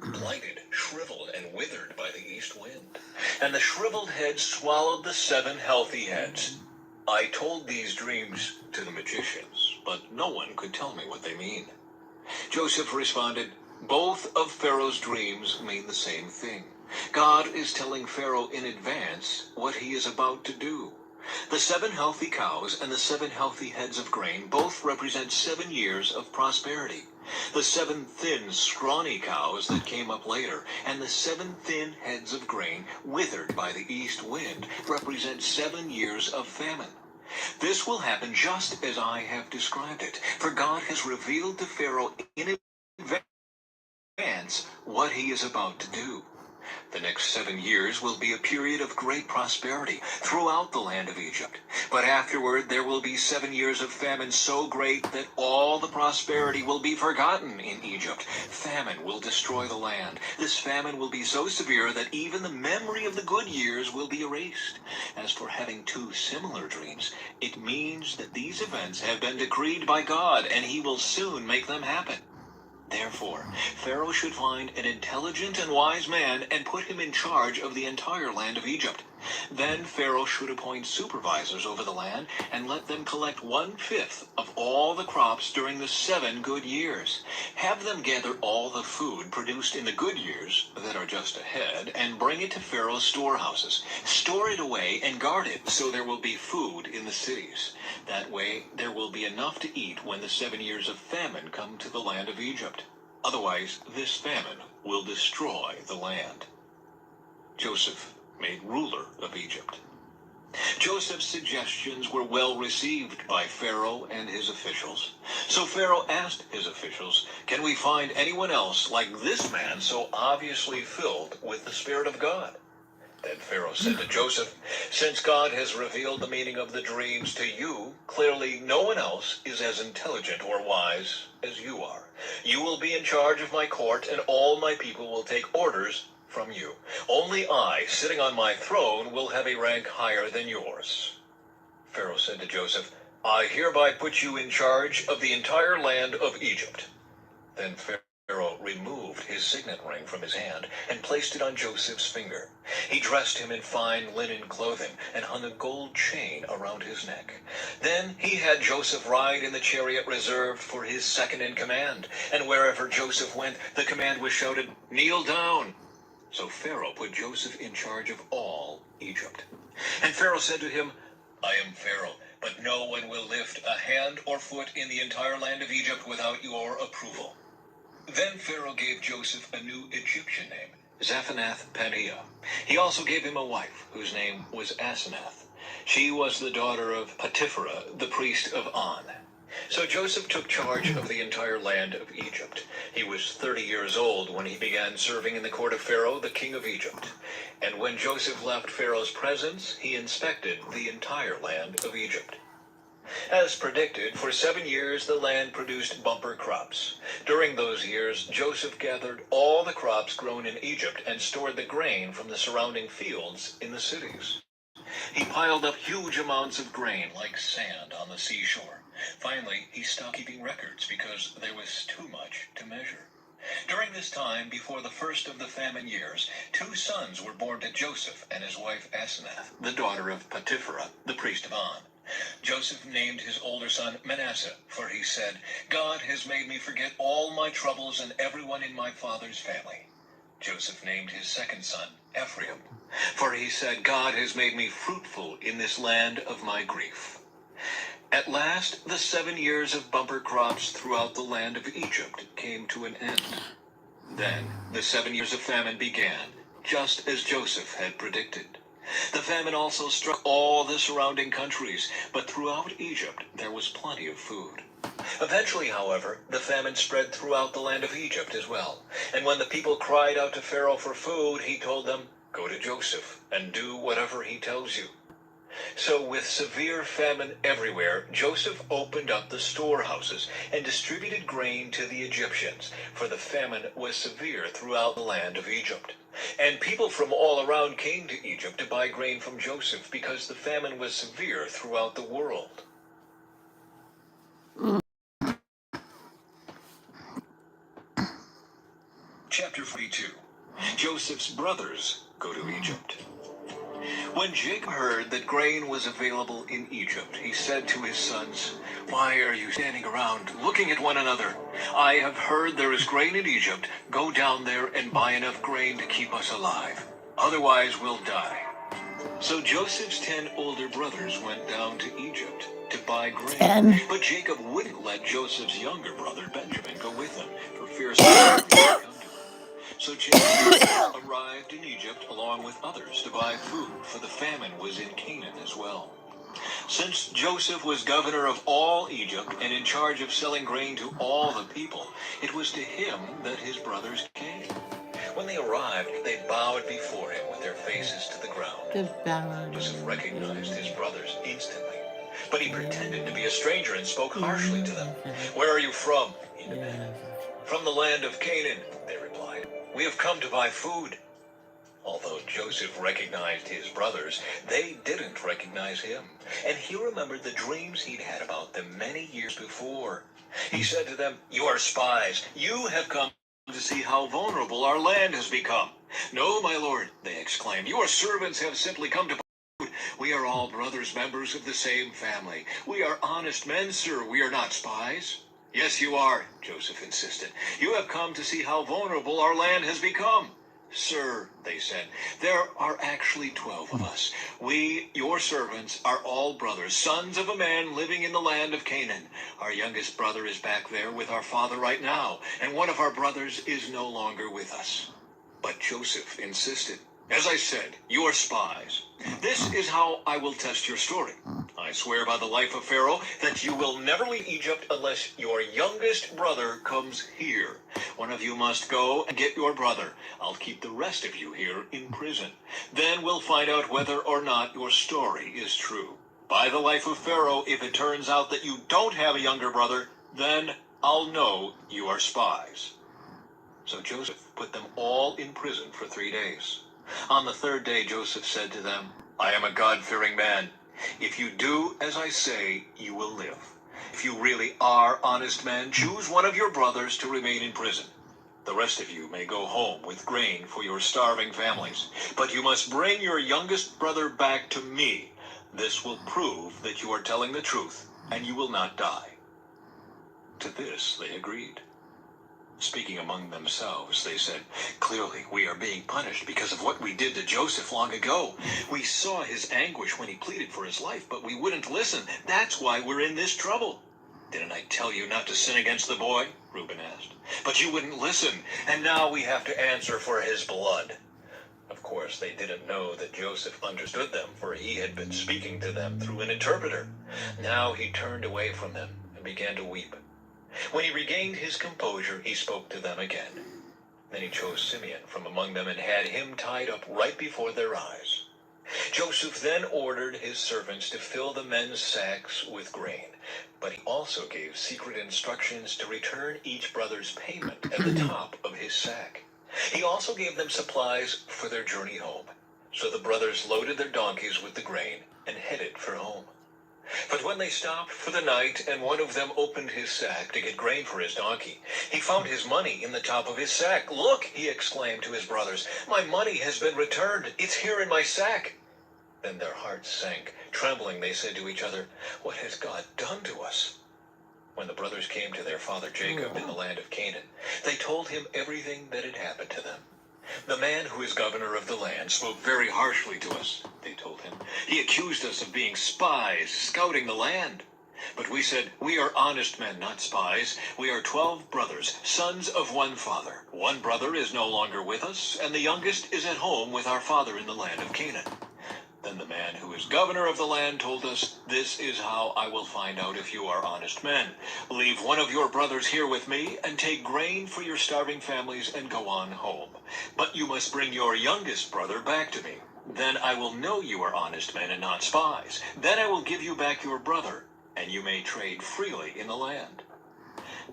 blighted, shriveled, and withered by the east wind. And the shriveled heads swallowed the 7 healthy heads. I told these dreams to the magicians, but no one could tell me what they mean." Joseph responded, "Both of Pharaoh's dreams mean the same thing. God is telling Pharaoh in advance what he is about to do. The 7 healthy cows and the 7 healthy heads of grain both represent 7 years of prosperity. The 7 thin, scrawny cows that came up later and the 7 thin heads of grain withered by the east wind represent 7 years of famine. This will happen just as I have described it, for God has revealed to Pharaoh in advance what he is about to do. The next 7 years will be a period of great prosperity throughout the land of Egypt. But afterward there will be 7 years of famine so great that all the prosperity will be forgotten in Egypt. Famine will destroy the land. This famine will be so severe that even the memory of the good years will be erased. As for having 2 similar dreams, it means that these events have been decreed by God, and he will soon make them happen. Therefore, Pharaoh should find an intelligent and wise man and put him in charge of the entire land of Egypt. Then Pharaoh should appoint supervisors over the land and let them collect 1/5 of all the crops during the 7 good years. Have them gather all the food produced in the good years that are just ahead and bring it to Pharaoh's storehouses. Store it away and guard it so there will be food in the cities. That way there will be enough to eat when the 7 years of famine come to the land of Egypt. Otherwise, this famine will destroy the land." Joseph made ruler of Egypt. Joseph's suggestions were well received by Pharaoh and his officials. So Pharaoh asked his officials, "Can we find anyone else like this man so obviously filled with the Spirit of God?" Then Pharaoh said to Joseph, "Since God has revealed the meaning of the dreams to you, clearly no one else is as intelligent or wise as you are. You will be in charge of my court, and all my people will take orders from you. Only I, sitting on my throne, will have a rank higher than yours." Pharaoh said to Joseph, "I hereby put you in charge of the entire land of Egypt." Then Pharaoh removed his signet ring from his hand and placed it on Joseph's finger. He dressed him in fine linen clothing and hung a gold chain around his neck. Then he had Joseph ride in the chariot reserved for his second in command, and wherever Joseph went, the command was shouted, "Kneel down." So Pharaoh put Joseph in charge of all Egypt. And Pharaoh said to him, "I am Pharaoh, but no one will lift a hand or foot in the entire land of Egypt without your approval." Then Pharaoh gave Joseph a new Egyptian name, Zaphenath-Paneah. He also gave him a wife, whose name was Asenath. She was the daughter of Potipherah, the priest of On. So Joseph took charge of the entire land of Egypt. He was 30 years old when he began serving in the court of Pharaoh, the king of Egypt. And when Joseph left Pharaoh's presence, he inspected the entire land of Egypt. As predicted, for 7 years the land produced bumper crops. During those years, Joseph gathered all the crops grown in Egypt and stored the grain from the surrounding fields in the cities. He piled up huge amounts of grain like sand on the seashore. Finally, he stopped keeping records because there was too much to measure. During this time, before the first of the famine years, 2 sons were born to Joseph and his wife Asenath, the daughter of Potipherah, the priest of On. Joseph named his older son Manasseh, for he said, "God has made me forget all my troubles and everyone in my father's family." Joseph named his second son Ephraim, for he said, "God has made me fruitful in this land of my grief." At last, the 7 years of bumper crops throughout the land of Egypt came to an end. Then the 7 years of famine began, just as Joseph had predicted. The famine also struck all the surrounding countries, but throughout Egypt there was plenty of food. Eventually, however, the famine spread throughout the land of Egypt as well. And when the people cried out to Pharaoh for food, he told them, "Go to Joseph and do whatever he tells you." So with severe famine everywhere, Joseph opened up the storehouses and distributed grain to the Egyptians, for the famine was severe throughout the land of Egypt. And people from all around came to Egypt to buy grain from Joseph because the famine was severe throughout the world. Chapter 42. Joseph's brothers go to Egypt. When Jacob heard that grain was available in Egypt, he said to his sons, "Why are you standing around looking at one another? I have heard there is grain in Egypt. Go down there and buy enough grain to keep us alive. Otherwise we'll die." So Joseph's 10 older brothers went down to Egypt to buy grain. But Jacob wouldn't let Joseph's younger brother Benjamin go with him for fear something would come to him. So Jacob arrived in Egypt along with others to buy food, for the famine was in Canaan as well. Since Joseph was governor of all Egypt and in charge of selling grain to all the people, it was to him that his brothers came. When they arrived, they bowed before him with their faces to the ground. Joseph recognized his brothers instantly, but he pretended to be a stranger and spoke harshly to them. "Where are you from?" he demanded. "From the land of Canaan," they replied. "We have come to buy food." Although Joseph recognized his brothers, they didn't recognize him, and he remembered the dreams he'd had about them many years before. He said to them, "You are spies. You have come to see how vulnerable our land has become." "No, my lord," they exclaimed. "Your servants have simply come to buy food. We are all brothers, members of the same family. We are honest men, sir. We are not spies." "Yes, you are," Joseph insisted. "You have come to see how vulnerable our land has become." "Sir," they said, "there are actually 12 of us. We, your servants, are all brothers, sons of a man living in the land of Canaan. Our youngest brother is back there with our father right now, and one of our brothers is no longer with us." But Joseph insisted. "As I said, you are spies. This is how I will test your story. I swear by the life of Pharaoh that you will never leave Egypt unless your youngest brother comes here. One of you must go and get your brother. I'll keep the rest of you here in prison. Then we'll find out whether or not your story is true. By the life of Pharaoh, if it turns out that you don't have a younger brother, then I'll know you are spies." So Joseph put them all in prison for 3 days. On the 3rd day, Joseph said to them, "I am a God-fearing man. If you do as I say, you will live. If you really are honest men, choose one of your brothers to remain in prison. The rest of you may go home with grain for your starving families. But you must bring your youngest brother back to me. This will prove that you are telling the truth, and you will not die." To this they agreed. Speaking among themselves, they said, "Clearly we are being punished because of what we did to Joseph long ago. We saw his anguish when he pleaded for his life, but we wouldn't listen. That's why we're in this trouble." "Didn't I tell you not to sin against the boy?" Reuben asked. "But you wouldn't listen, and now we have to answer for his blood." Of course, they didn't know that Joseph understood them, for he had been speaking to them through an interpreter. Now he turned away from them and began to weep. When he regained his composure, he spoke to them again. Then he chose Simeon from among them and had him tied up right before their eyes. Joseph then ordered his servants to fill the men's sacks with grain, but he also gave secret instructions to return each brother's payment at the top of his sack. He also gave them supplies for their journey home. So the brothers loaded their donkeys with the grain and headed for home. But when they stopped for the night and one of them opened his sack to get grain for his donkey, he found his money in the top of his sack. "Look," he exclaimed to his brothers, "my money has been returned. It's here in my sack." Then their hearts sank. Trembling, they said to each other, "What has God done to us?" When the brothers came to their father Jacob in the land of Canaan, they told him everything that had happened to them. "The man who is governor of the land spoke very harshly to us," they told him. "He accused us of being spies, scouting the land. But we said, 'We are honest men, not spies. We are 12 brothers, sons of one father. One brother is no longer with us, and the youngest is at home with our father in the land of Canaan.' Then the man who is governor of the land told us, 'This is how I will find out if you are honest men. Leave one of your brothers here with me and take grain for your starving families and go on home. But you must bring your youngest brother back to me. Then I will know you are honest men and not spies. Then I will give you back your brother, and you may trade freely in the land.'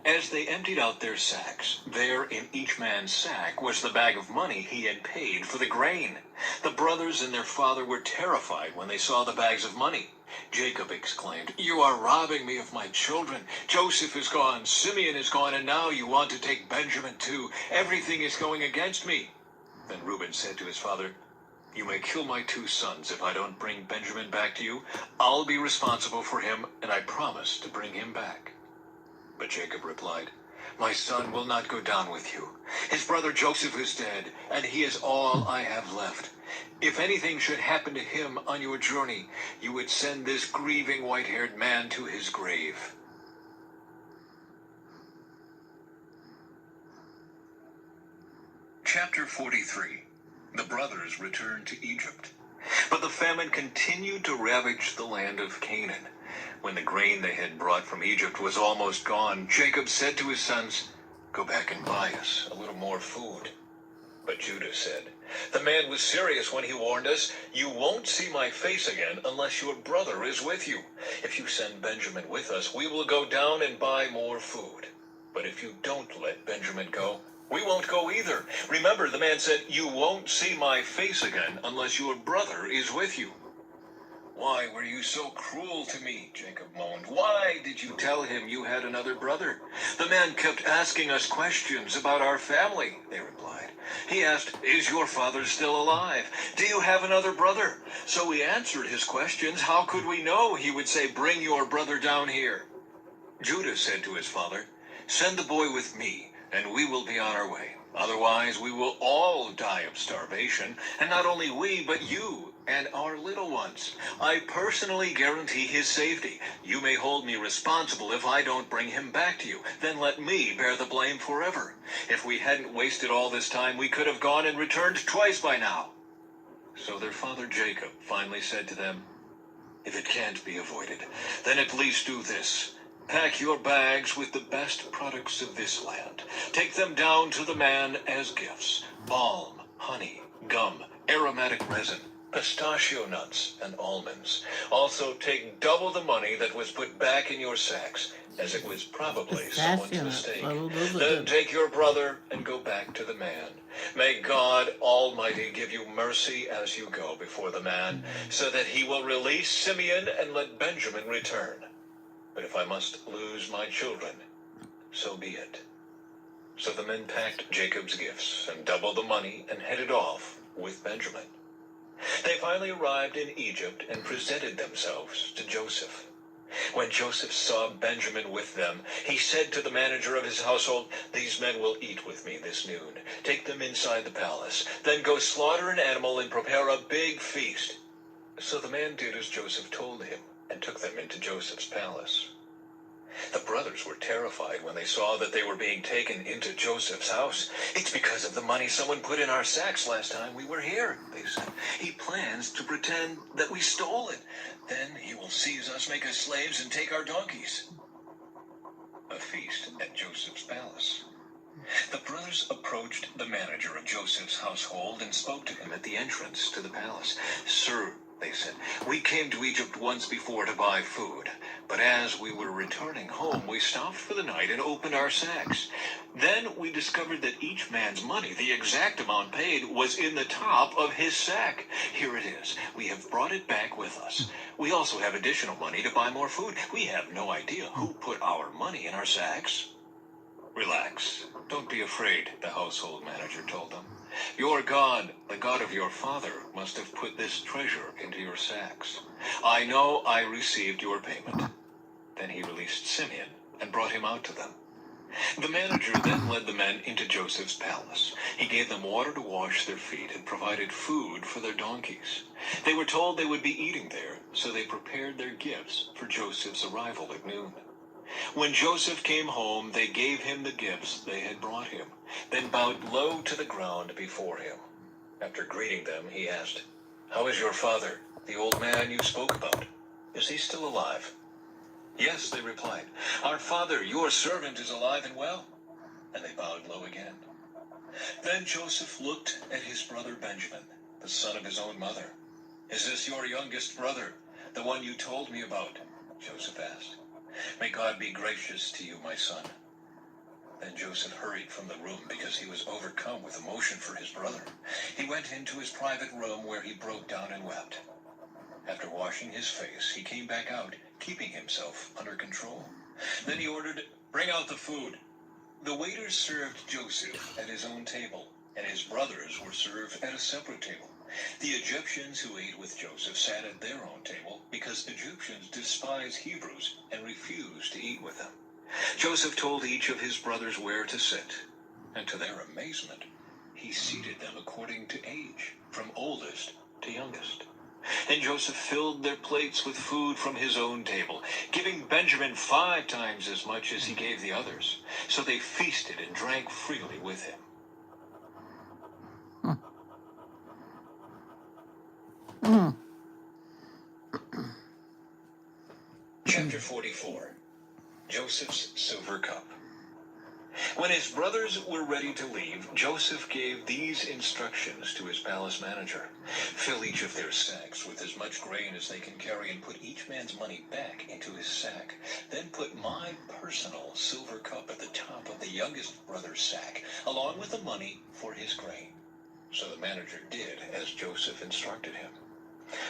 As they emptied out their sacks, there in each man's sack was the bag of money he had paid for the grain. The brothers and their father were terrified when they saw the bags of money. Jacob exclaimed, 'You are robbing me of my children. Joseph is gone, Simeon is gone, and now you want to take Benjamin too. Everything is going against me.' Then Reuben said to his father, 'You may kill my 2 sons if I don't bring Benjamin back to you. I'll be responsible for him, and I promise to bring him back.' But Jacob replied, 'My son will not go down with you. His brother Joseph is dead, and he is all I have left. If anything should happen to him on your journey, you would send this grieving white-haired man to his grave.'" Chapter 43. The brothers returned to Egypt. But the famine continued to ravage the land of Canaan. When the grain they had brought from Egypt was almost gone, Jacob said to his sons, "Go back and buy us a little more food." But Judah said, "The man was serious when he warned us. You won't see my face again unless your brother is with you. If you send Benjamin with us, we will go down and buy more food. But if you don't let Benjamin go, we won't go either. Remember, the man said, 'You won't see my face again unless your brother is with you.'" "Why were you so cruel to me?" Jacob moaned. "Why did you tell him you had another brother?" "The man kept asking us questions about our family," they replied. "He asked, 'Is your father still alive? Do you have another brother?' So we answered his questions. How could we know he would say, 'Bring your brother down here'?" Judah said to his father, "Send the boy with me, and we will be on our way. Otherwise we will all die of starvation, and not only we, but you and our little ones. I personally guarantee his safety. You may hold me responsible if I don't bring him back to you. Then let me bear the blame forever. If we hadn't wasted all this time, we could have gone and returned twice by now." So their father Jacob finally said to them, "If it can't be avoided, then at least do this. Pack your bags with the best products of this land. Take them down to the man as gifts: balm, honey, gum, aromatic resin, pistachio nuts, and almonds. Also take double the money that was put back in your sacks, as it was probably someone's Pistachio nuts. mistake. Oh, those are Then good. take your brother and go back to the man. May God Almighty give you mercy as you go before the man, so that he will release Simeon and let Benjamin return. But if I must lose my children, so be it." So the men packed Jacob's gifts and doubled the money and headed off with Benjamin. They finally arrived in Egypt and presented themselves to Joseph. When Joseph saw Benjamin with them, he said to the manager of his household, "These men will eat with me this noon. Take them inside the palace. Then go slaughter an animal and prepare a big feast." So the man did as Joseph told him and took them into Joseph's palace. The brothers were terrified when they saw that they were being taken into Joseph's house. "It's because of the money someone put in our sacks last time we were here," they said. "He plans to pretend that we stole it. Then he will seize us, make us slaves, and take our donkeys." A feast at Joseph's palace. The brothers approached the manager of Joseph's household and spoke to him at the entrance to the palace. "Sir," they said, "we came to Egypt once before to buy food, but as we were returning home, we stopped for the night and opened our sacks. Then we discovered that each man's money, the exact amount paid, was in the top of his sack. Here it is. We have brought it back with us. We also have additional money to buy more food. We have no idea who put our money in our sacks." "Relax. Don't be afraid," the household manager told them. "Your God, the God of your father, must have put this treasure into your sacks. I know I received your payment." Then he released Simeon and brought him out to them. The manager then led the men into Joseph's palace. He gave them water to wash their feet and provided food for their donkeys. They were told they would be eating there, so they prepared their gifts for Joseph's arrival at noon. When Joseph came home, they gave him the gifts they had brought him, then bowed low to the ground before him. After greeting them, he asked, "How is your father, the old man you spoke about? Is he still alive?" "Yes," they replied. "Our father, your servant, is alive and well." And they bowed low again. Then Joseph looked at his brother Benjamin, the son of his own mother. "Is this your youngest brother, the one you told me about?" Joseph asked. "May God be gracious to you, my son." Then Joseph hurried from the room because he was overcome with emotion for his brother. He went into his private room where he broke down and wept. After washing his face, he came back out, keeping himself under control. Then he ordered, "Bring out the food." The waiters served Joseph at his own table, and his brothers were served at a separate table. The Egyptians who ate with Joseph sat at their own table because Egyptians despise Hebrews and refuse to eat with them. Joseph told each of his brothers where to sit, and to their amazement, he seated them according to age, from oldest to youngest. And Joseph filled their plates with food from his own table, giving Benjamin 5 times as much as he gave the others. So they feasted and drank freely with him. Chapter 44. Joseph's Silver Cup. When his brothers were ready to leave, Joseph gave these instructions to his palace manager. "Fill each of their sacks with as much grain as they can carry and put each man's money back into his sack. Then put my personal silver cup at the top of the youngest brother's sack, along with the money for his grain." So the manager did as Joseph instructed him.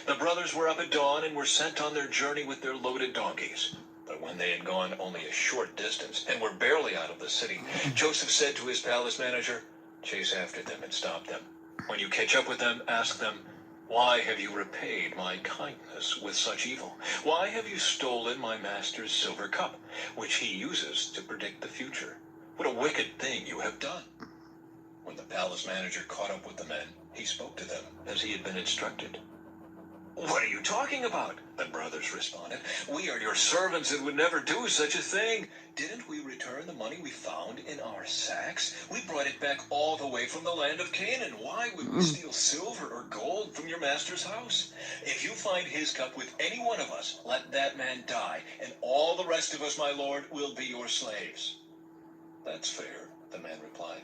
The brothers were up at dawn and were sent on their journey with their loaded donkeys. But when they had gone only a short distance and were barely out of the city, Joseph said to his palace manager, "Chase after them and stop them. When you catch up with them, ask them, 'Why have you repaid my kindness with such evil? Why have you stolen my master's silver cup, which he uses to predict the future? What a wicked thing you have done.'" When the palace manager caught up with the men, he spoke to them as he had been instructed. "What are you talking about?" the brothers responded. "We are your servants and would never do such a thing. Didn't we return the money we found in our sacks? We brought it back all the way from the land of Canaan. Why would we steal silver or gold from your master's house? If you find his cup with any one of us, let that man die, and all the rest of us, my lord, will be your slaves." "That's fair," the man replied.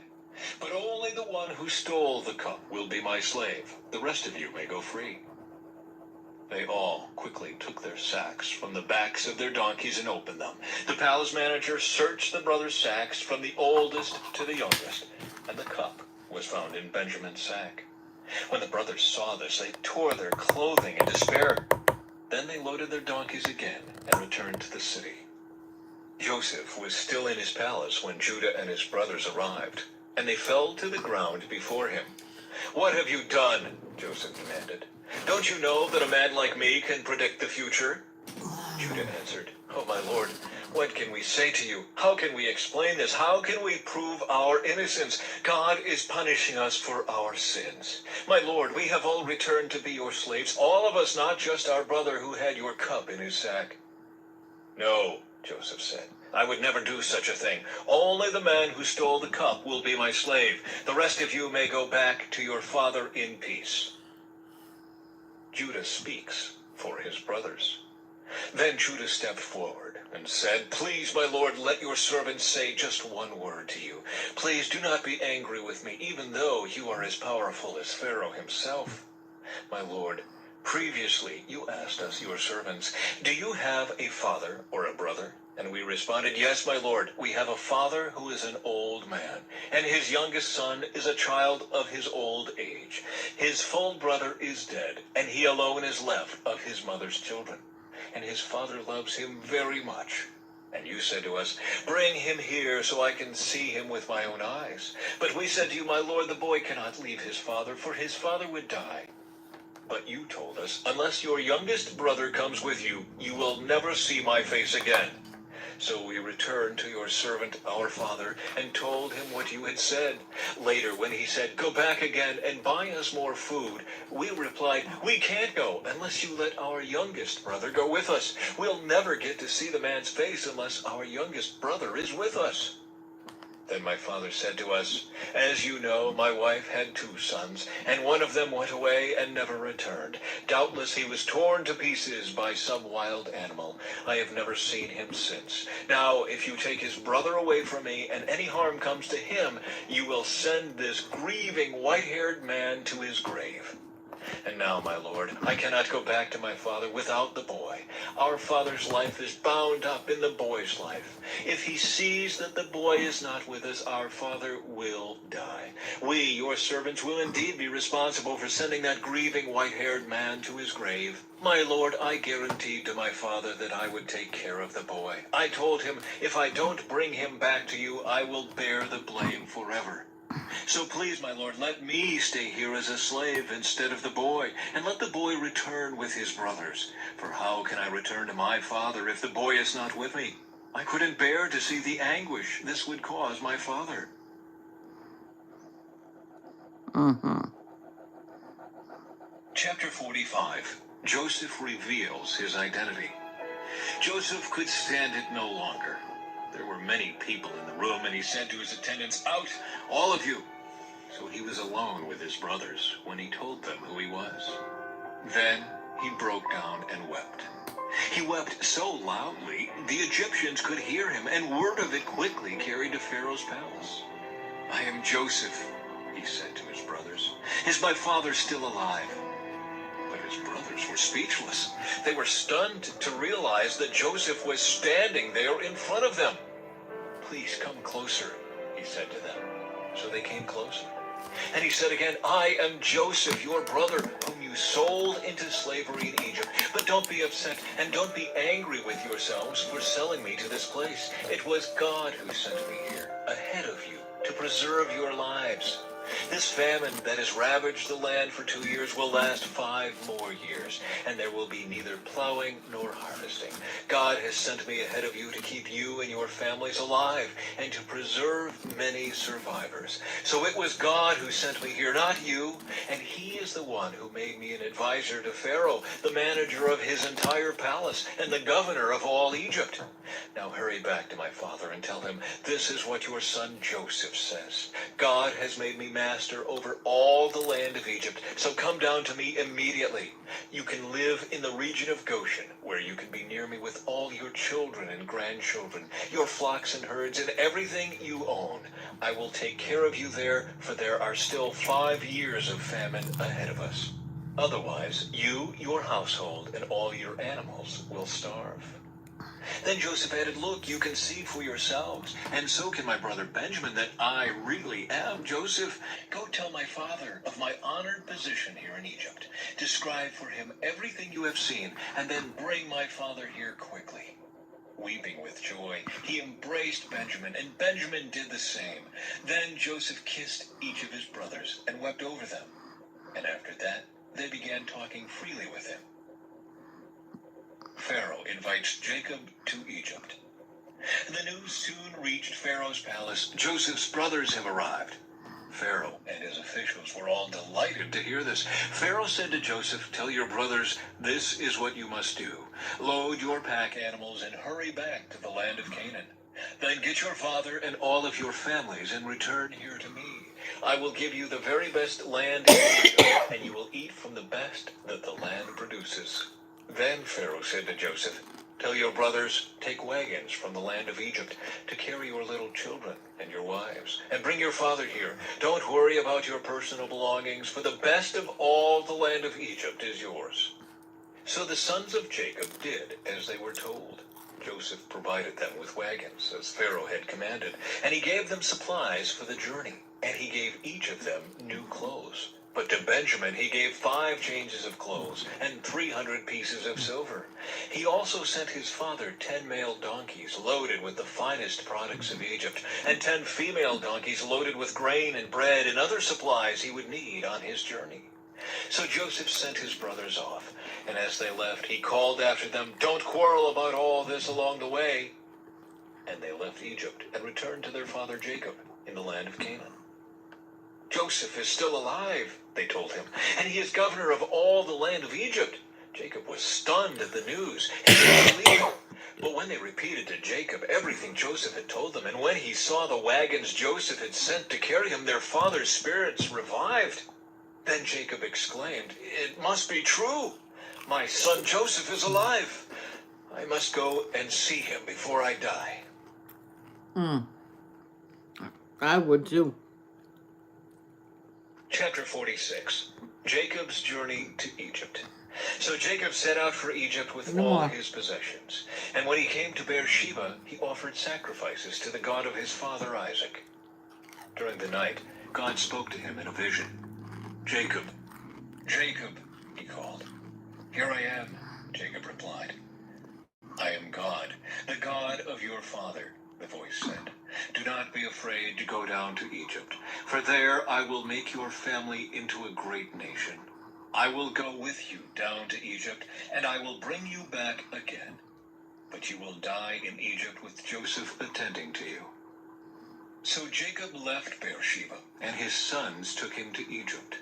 "But only the one who stole the cup will be my slave. The rest of you may go free." They all quickly took their sacks from the backs of their donkeys and opened them. The palace manager searched the brothers' sacks from the oldest to the youngest, and the cup was found in Benjamin's sack. When the brothers saw this, they tore their clothing in despair. Then they loaded their donkeys again and returned to the city. Joseph was still in his palace when Judah and his brothers arrived, and they fell to the ground before him. "What have you done?" Joseph demanded. "Don't you know that a man like me can predict the future?" Judah answered, "Oh, my lord, what can we say to you? How can we explain this? How can we prove our innocence? God is punishing us for our sins. My lord, we have all returned to be your slaves, all of us, not just our brother who had your cup in his sack." "No," Joseph said. "I would never do such a thing. Only the man who stole the cup will be my slave. The rest of you may go back to your father in peace." Judah speaks for his brothers. Then Judah stepped forward and said, "Please, my lord, let your servant say just one word to you. Please do not be angry with me, even though you are as powerful as Pharaoh himself. My lord, previously you asked us, your servants, 'Do you have a father or a brother?' And we responded, 'Yes, my lord, we have a father who is an old man, and his youngest son is a child of his old age. His full brother is dead, and he alone is left of his mother's children. And his father loves him very much. And you said to us, "Bring him here so I can see him with my own eyes." But we said to you, "My lord, the boy cannot leave his father, for his father would die." But you told us, "Unless your youngest brother comes with you, you will never see my face again." So we returned to your servant, our father, and told him what you had said. Later, when he said, "Go back again and buy us more food," we replied, "We can't go unless you let our youngest brother go with us. We'll never get to see the man's face unless our youngest brother is with us." Then my father said to us, "As you know, my wife had 2 sons, and one of them went away and never returned. Doubtless he was torn to pieces by some wild animal. I have never seen him since. Now, if you take his brother away from me, and any harm comes to him, you will send this grieving white-haired man to his grave. And now, my lord, I cannot go back to my father without the boy. Our father's life is bound up in the boy's life. If he sees that the boy is not with us, our father will die. We, your servants, will indeed be responsible for sending that grieving white-haired man to his grave. My lord, I guaranteed to my father that I would take care of the boy. I told him, if I don't bring him back to you, I will bear the blame forever. So please, my lord, let me stay here as a slave instead of the boy, and let the boy return with his brothers. For how can I return to my father if the boy is not with me? I couldn't bear to see the anguish this would cause my father." Chapter 45. Joseph reveals his identity. Joseph could stand it no longer. There were many people in the room, and he said to his attendants, "Out, all of you." So he was alone with his brothers when he told them who he was. Then he broke down and wept. He wept so loudly the Egyptians could hear him, and word of it quickly carried to Pharaoh's palace. "I am Joseph," he said to his brothers. "Is my father still alive?" But his brothers were speechless. They were stunned to realize that Joseph was standing there in front of them. "Please come closer," he said to them. So they came closer. And he said again, "I am Joseph, your brother, whom you sold into slavery in Egypt. But don't be upset, and don't be angry with yourselves for selling me to this place. It was God who sent me here, ahead of you, to preserve your lives. This famine that has ravaged the land for 2 years will last 5 more years, and there will be neither plowing nor harvesting. God has sent me ahead of you to keep you and your families alive, and to preserve many survivors. So it was God who sent me here, not you, and he is the one who made me an advisor to Pharaoh, the manager of his entire palace, and the governor of all Egypt. Now hurry back to my father and tell him, this is what your son Joseph says. God has made me master over all the land of Egypt, so come down to me immediately. You can live in the region of Goshen, where you can be near me with all your children and grandchildren, your flocks and herds, and everything you own. I will take care of you there, for there are still 5 years of famine ahead of us. Otherwise, you, your household, and all your animals will starve." Then Joseph added, "Look, you can see for yourselves, and so can my brother Benjamin, that I really am Joseph. Go tell my father of my honored position here in Egypt. Describe for him everything you have seen, and then bring my father here quickly." Weeping with joy, he embraced Benjamin, and Benjamin did the same. Then Joseph kissed each of his brothers and wept over them. And after that, they began talking freely with him. Pharaoh invites Jacob to Egypt. The news soon reached Pharaoh's palace. "Joseph's brothers have arrived." Pharaoh and his officials were all delighted to hear this. Pharaoh said to Joseph, "Tell your brothers, this is what you must do. Load your pack animals and hurry back to the land of Canaan. Then get your father and all of your families and return here to me. I will give you the very best land in Egypt, and you will eat from the best that the land produces." Then Pharaoh said to Joseph, "Tell your brothers, take wagons from the land of Egypt to carry your little children and your wives, and bring your father here. Don't worry about your personal belongings, for the best of all the land of Egypt is yours." So the sons of Jacob did as they were told. Joseph provided them with wagons, as Pharaoh had commanded, and he gave them supplies for the journey, and he gave each of them new clothes. But to Benjamin he gave 5 changes of clothes and 300 pieces of silver. He also sent his father 10 male donkeys loaded with the finest products of Egypt, and 10 female donkeys loaded with grain and bread and other supplies he would need on his journey. So Joseph sent his brothers off, and as they left, he called after them, "Don't quarrel about all this along the way." And they left Egypt and returned to their father Jacob in the land of Canaan. "Joseph is still alive," they told him, "and he is governor of all the land of Egypt." Jacob was stunned at the news. He didn't believe it. But when they repeated to Jacob everything Joseph had told them, and when he saw the wagons Joseph had sent to carry him, their father's spirits revived. Then Jacob exclaimed, "It must be true. My son Joseph is alive. I must go and see him before I die." I would too. Chapter 46. Jacob's journey to Egypt. So Jacob set out for Egypt with all his possessions. And when he came to Beersheba, he offered sacrifices to the God of his father Isaac. During the night, God spoke to him in a vision. "Jacob, Jacob," he called. "Here I am," Jacob replied. "I am God, the God of your father," the voice said. "Do not be afraid to go down to Egypt, for there I will make your family into a great nation. I will go with you down to Egypt, and I will bring you back again. But you will die in Egypt with Joseph attending to you." So Jacob left Beersheba, and his sons took him to Egypt.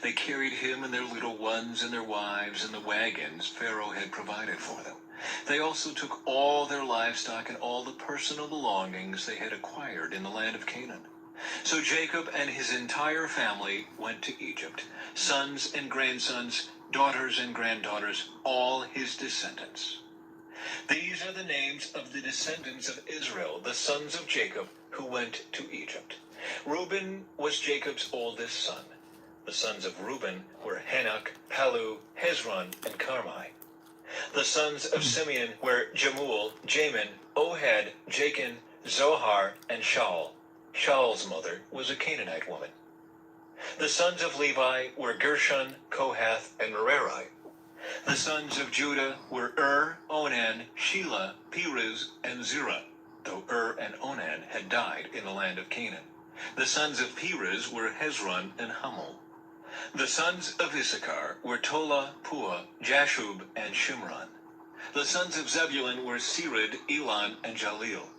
They carried him and their little ones and their wives in the wagons Pharaoh had provided for them. They also took all their livestock and all the personal belongings they had acquired in the land of Canaan. So Jacob and his entire family went to Egypt, sons and grandsons, daughters and granddaughters, all his descendants. These are the names of the descendants of Israel, the sons of Jacob, who went to Egypt. Reuben was Jacob's oldest son. The sons of Reuben were Hanok, Palu, Hezron, and Carmi. The sons of Simeon were Jemuel, Jamin, Ohad, Jachin, Zohar, and Shaul. Shaul's mother was a Canaanite woman. The sons of Levi were Gershon, Kohath, and Merari. The sons of Judah were Onan, Shelah, Perez, and Zerah, though and Onan had died in the land of Canaan. The sons of Perez were Hezron and Hamul. The sons of Issachar were Tola, Pua, Jashub, and Shimron. The sons of Zebulun were Sered, Elon, and Jalil.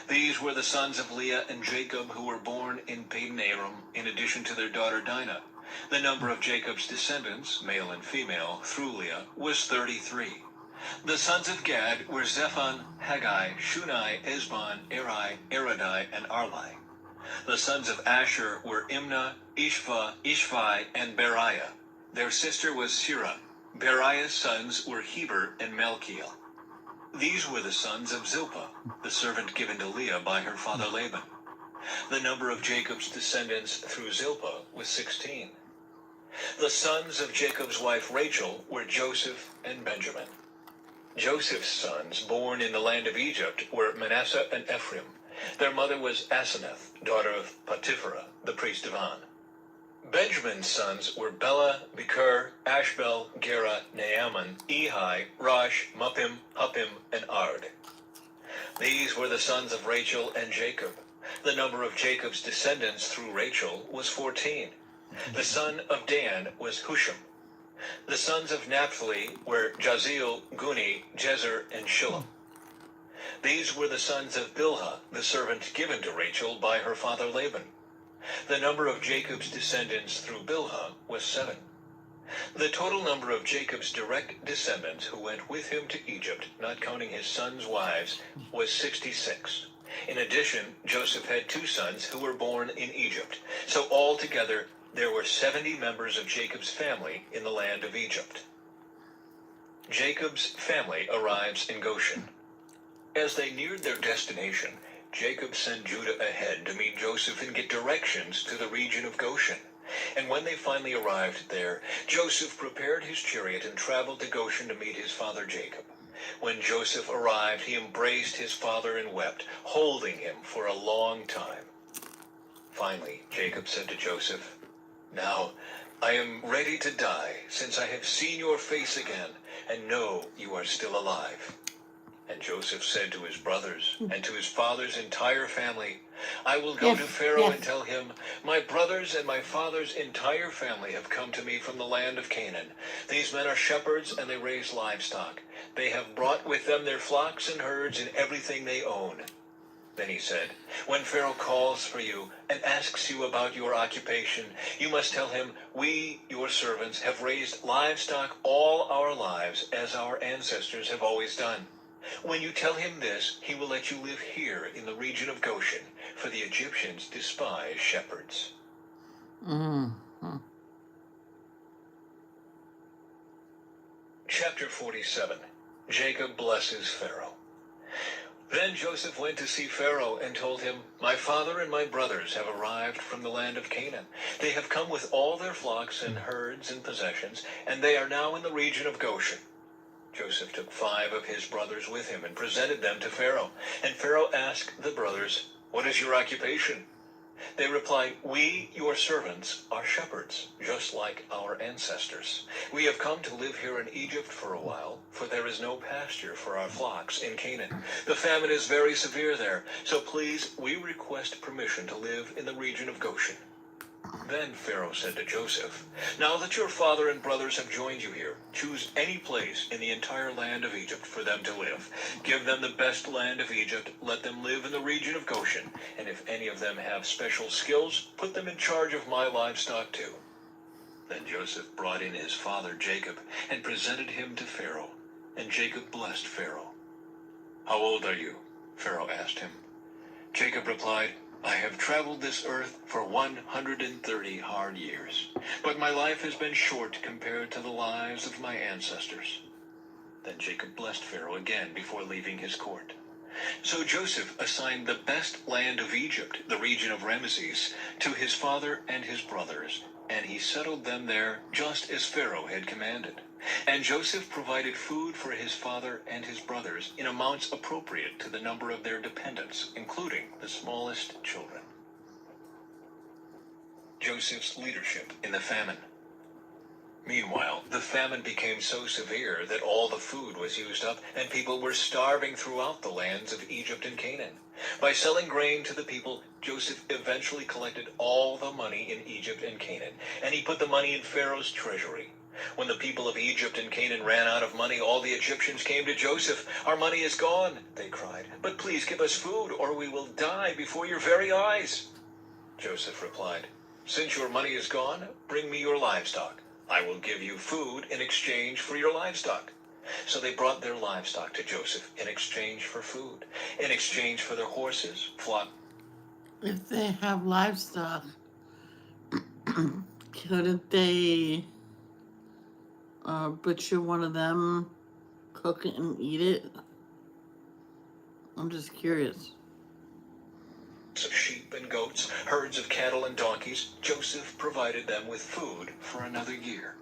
These were the sons of Leah and Jacob who were born in Padan Aram, in addition to their daughter Dinah. The number of Jacob's descendants, male and female, through Leah, was 33. The sons of Gad were Zephon, Haggai, Shunai, Esbon, Eri, Eridai, and Arlai. The sons of Asher were Imnah, Ishva, Ishvi, and Beriah. Their sister was Sirah. Beriah's sons were Heber and Melchiel. These were the sons of Zilpah, the servant given to Leah by her father Laban. The number of Jacob's descendants through Zilpah was 16. The sons of Jacob's wife Rachel were Joseph and Benjamin. Joseph's sons, born in the land of Egypt, were Manasseh and Ephraim. Their mother was Asenath, daughter of Potipharah, the priest of On. Benjamin's sons were Bela, Becher, Ashbel, Gera, Naaman, Ehi, Rosh, Muppim, Huppim, and Ard. These were the sons of Rachel and Jacob. The number of Jacob's descendants through Rachel was 14. The son of Dan was Husham. The sons of Naphtali were Jazeel, Guni, Jezer, and Shillem. These were the sons of Bilhah, the servant given to Rachel by her father Laban. The number of Jacob's descendants through Bilhah was 7. The total number of Jacob's direct descendants who went with him to Egypt, not counting his sons' wives, was 66. In addition, Joseph had 2 sons who were born in Egypt. So altogether, there were 70 members of Jacob's family in the land of Egypt. Jacob's family arrives in Goshen. As they neared their destination, Jacob sent Judah ahead to meet Joseph and get directions to the region of Goshen. And when they finally arrived there, Joseph prepared his chariot and traveled to Goshen to meet his father Jacob. When Joseph arrived, he embraced his father and wept, holding him for a long time. Finally, Jacob said to Joseph, "Now I am ready to die, since I have seen your face again, and know you are still alive." And Joseph said to his brothers and to his father's entire family, "I will go to Pharaoh and tell him, 'My brothers and my father's entire family have come to me from the land of Canaan. These men are shepherds and they raise livestock. They have brought with them their flocks and herds and everything they own.'" Then he said, "When Pharaoh calls for you and asks you about your occupation, you must tell him, 'We, your servants, have raised livestock all our lives, as our ancestors have always done.' When you tell him this, he will let you live here in the region of Goshen, for the Egyptians despise shepherds." Mm-hmm. Chapter 47. Jacob blesses Pharaoh. Then Joseph went to see Pharaoh and told him, "My father and my brothers have arrived from the land of Canaan. They have come with all their flocks and herds and possessions, and they are now in the region of Goshen." Joseph took 5 of his brothers with him and presented them to Pharaoh. And Pharaoh asked the brothers, "What is your occupation?" They replied, "We, your servants, are shepherds, just like our ancestors. We have come to live here in Egypt for a while, for there is no pasture for our flocks in Canaan. The famine is very severe there, so please, we request permission to live in the region of Goshen." Then Pharaoh said to Joseph, "Now that your father and brothers have joined you here, choose any place in the entire land of Egypt for them to live. Give them the best land of Egypt, let them live in the region of Goshen, and if any of them have special skills, put them in charge of my livestock too." Then Joseph brought in his father Jacob and presented him to Pharaoh, and Jacob blessed Pharaoh. "How old are you?" Pharaoh asked him. Jacob replied, "I have traveled this earth for 130 hard years, but my life has been short compared to the lives of my ancestors." Then Jacob blessed Pharaoh again before leaving his court. So Joseph assigned the best land of Egypt, the region of Ramesses, to his father and his brothers, and he settled them there just as Pharaoh had commanded. And Joseph provided food for his father and his brothers in amounts appropriate to the number of their dependents, including the smallest children. Joseph's leadership in the famine. Meanwhile, the famine became so severe that all the food was used up, and people were starving throughout the lands of Egypt and Canaan. By selling grain to the people, Joseph eventually collected all the money in Egypt and Canaan, and he put the money in Pharaoh's treasury. When the people of Egypt and Canaan ran out of money, all the Egyptians came to Joseph. "Our money is gone," they cried, "but please give us food, or we will die before your very eyes." Joseph replied, "Since your money is gone, bring me your livestock. I will give you food in exchange for your livestock." So they brought their livestock to Joseph in exchange for food, in exchange for their horses, flock. If they have livestock, couldn't they butcher one of them, cook it, and eat it? I'm just curious. Of sheep and goats, herds of cattle and donkeys, Joseph provided them with food for another year.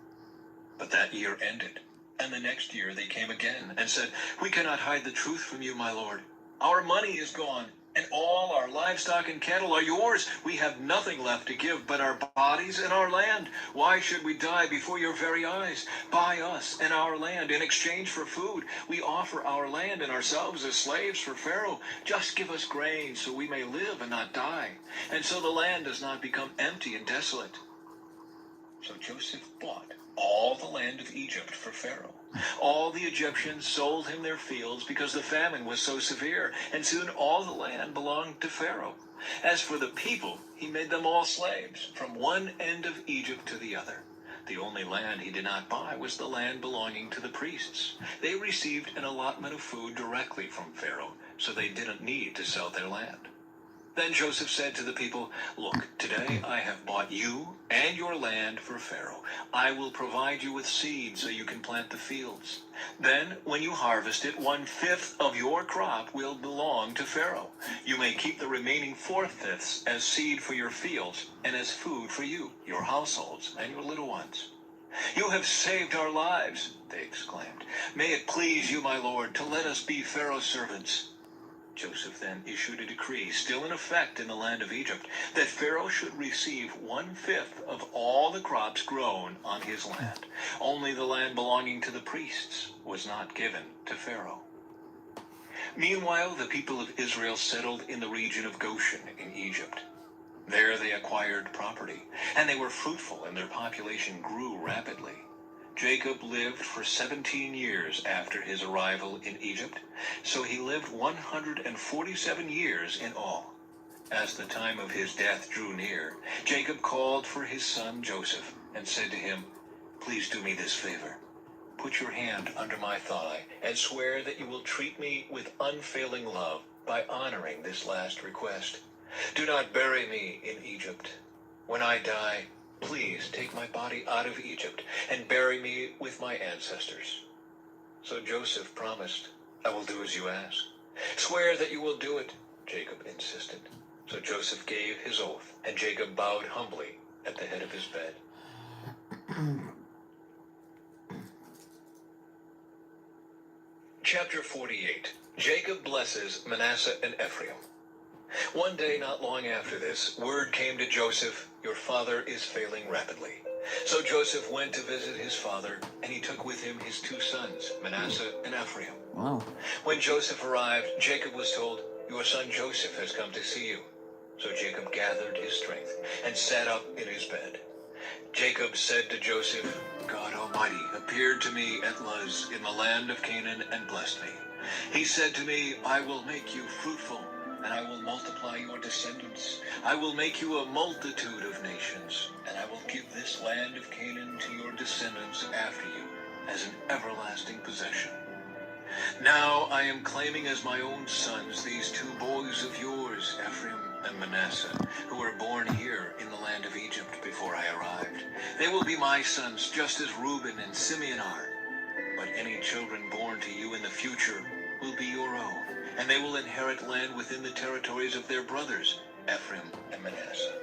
But that year ended, and the next year they came again and said, "We cannot hide the truth from you, my lord. Our money is gone, and all our livestock and cattle are yours. We have nothing left to give but our bodies and our land. Why should we die before your very eyes? Buy us and our land in exchange for food. We offer our land and ourselves as slaves for Pharaoh. Just give us grain so we may live and not die, and so the land does not become empty and desolate." So Joseph bought all the land of Egypt for Pharaoh, All the Egyptians sold him their fields because the famine was so severe, and soon all the land belonged to Pharaoh. As for the people, he made them all slaves, from one end of Egypt to the other. The only land he did not buy was the land belonging to the priests. They received an allotment of food directly from Pharaoh, so they didn't need to sell their land. Then Joseph said to the people, "Look, today I have bought you and your land for Pharaoh. I will provide you with seed so you can plant the fields. Then, when you harvest it, 1/5 of your crop will belong to Pharaoh. You may keep the remaining 4/5 as seed for your fields and as food for you, your households, and your little ones." "You have saved our lives," they exclaimed. "May it please you, my lord, to let us be Pharaoh's servants." Joseph then issued a decree, still in effect in the land of Egypt, that Pharaoh should receive 1/5 of all the crops grown on his land. Only the land belonging to the priests was not given to Pharaoh. Meanwhile, the people of Israel settled in the region of Goshen in Egypt. There they acquired property, and they were fruitful, and their population grew rapidly. Jacob lived for 17 years after his arrival in Egypt, so he lived 147 years in all. As the time of his death drew near, Jacob called for his son Joseph and said to him, "Please do me this favor. Put your hand under my thigh and swear that you will treat me with unfailing love by honoring this last request. Do not bury me in Egypt. When I die, please take my body out of Egypt and bury me with my ancestors." So Joseph promised, "I will do as you ask." "Swear that you will do it," Jacob insisted. So Joseph gave his oath, and Jacob bowed humbly at the head of his bed. Chapter 48. Jacob blesses Manasseh and Ephraim. One day not long after this, word came to Joseph, "Your father is failing rapidly." So Joseph went to visit his father, and he took with him his 2 sons, Manasseh and Ephraim. Wow. When Joseph arrived, Jacob was told, "Your son Joseph has come to see you." So Jacob gathered his strength and sat up in his bed. Jacob said to Joseph, "God Almighty appeared to me at Luz in the land of Canaan and blessed me. He said to me, 'I will make you fruitful, and I will multiply your descendants. I will make you a multitude of nations, and I will give this land of Canaan to your descendants after you as an everlasting possession.' Now I am claiming as my own sons these 2 boys of yours, Ephraim and Manasseh, who were born here in the land of Egypt before I arrived. They will be my sons, just as Reuben and Simeon are. But any children born to you in the future will be your own, and they will inherit land within the territories of their brothers, Ephraim and Manasseh.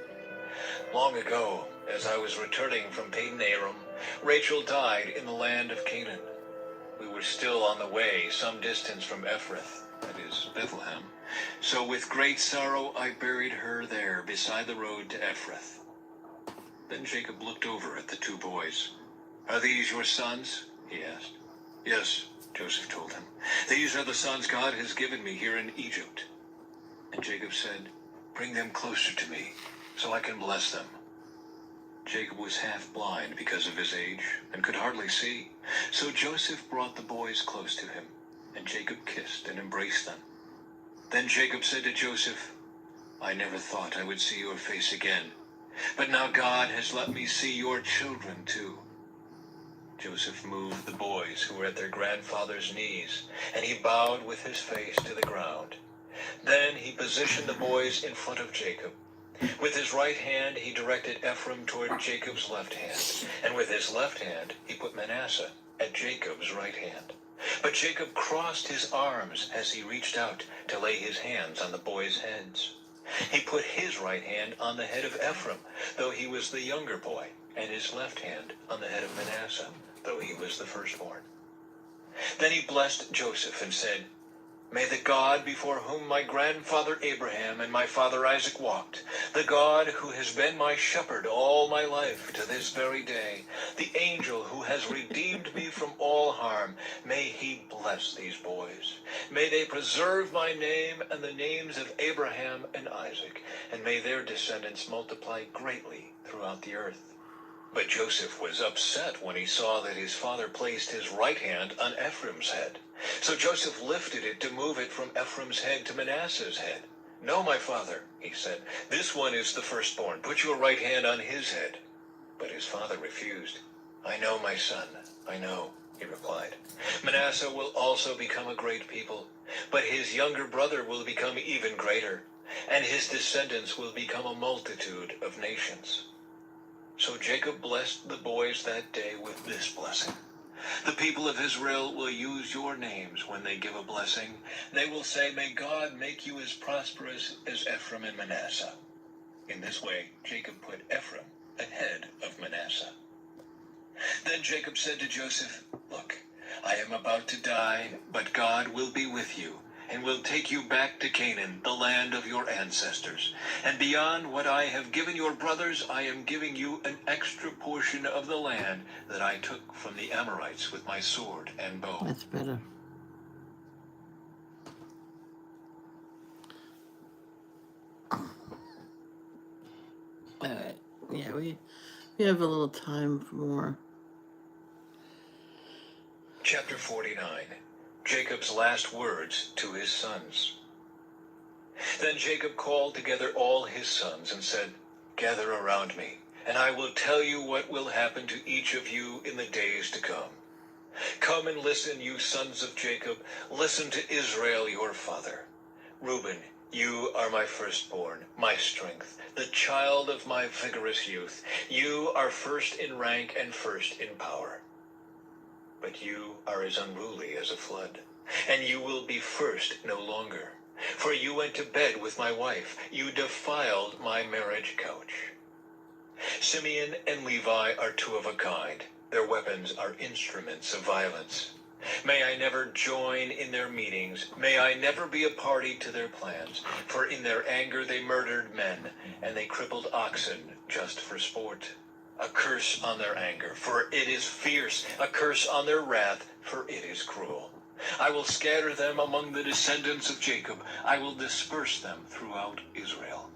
Long ago, as I was returning from Padan Aram, Rachel died in the land of Canaan. We were still on the way some distance from Ephrath, that is, Bethlehem. So with great sorrow I buried her there beside the road to Ephrath." Then Jacob looked over at the 2 boys. "Are these your sons?" he asked. "Yes," Joseph told him. "These are the sons God has given me here in Egypt." And Jacob said, "Bring them closer to me, so I can bless them." Jacob was half blind because of his age and could hardly see. So Joseph brought the boys close to him, and Jacob kissed and embraced them. Then Jacob said to Joseph, "I never thought I would see your face again, but now God has let me see your children too." Joseph moved the boys who were at their grandfather's knees, and he bowed with his face to the ground. Then he positioned the boys in front of Jacob. With his right hand he directed Ephraim toward Jacob's left hand, and with his left hand he put Manasseh at Jacob's right hand. But Jacob crossed his arms as he reached out to lay his hands on the boys' heads. He put his right hand on the head of Ephraim, though he was the younger boy, and his left hand on the head of Manasseh, though he was the firstborn. Then he blessed Joseph and said, "May the God before whom my grandfather Abraham and my father Isaac walked, the God who has been my shepherd all my life to this very day, the angel who has redeemed me from all harm, may he bless these boys. May they preserve my name and the names of Abraham and Isaac, and may their descendants multiply greatly throughout the earth." But Joseph was upset when he saw that his father placed his right hand on Ephraim's head. So Joseph lifted it to move it from Ephraim's head to Manasseh's head. "No, my father," he said, "this one is the firstborn. Put your right hand on his head." But his father refused. "I know, my son, I know," he replied. "Manasseh will also become a great people, but his younger brother will become even greater, and his descendants will become a multitude of nations." So Jacob blessed the boys that day with this blessing: "The people of Israel will use your names when they give a blessing. They will say, 'May God make you as prosperous as Ephraim and Manasseh.'" In this way, Jacob put Ephraim ahead of Manasseh. Then Jacob said to Joseph, "Look, I am about to die, but God will be with you and will take you back to Canaan, the land of your ancestors. And beyond what I have given your brothers, I am giving you an extra portion of the land that I took from the Amorites with my sword and bow." That's better. All right. Yeah, we have a little time for more. Chapter 49. Jacob's last words to his sons. Then Jacob called together all his sons and said, "Gather around me, and I will tell you what will happen to each of you in the days to come. Come and listen, you sons of Jacob. Listen to Israel, your father. Reuben, you are my firstborn, my strength, the child of my vigorous youth. You are first in rank and first in power. But you are as unruly as a flood, and you will be first no longer. For you went to bed with my wife. You defiled my marriage couch. Simeon and Levi are two of a kind. Their weapons are instruments of violence. May I never join in their meetings. May I never be a party to their plans. For in their anger they murdered men, and they crippled oxen just for sport. A curse on their anger, for it is fierce. A curse on their wrath, for it is cruel. I will scatter them among the descendants of Jacob. I will disperse them throughout Israel.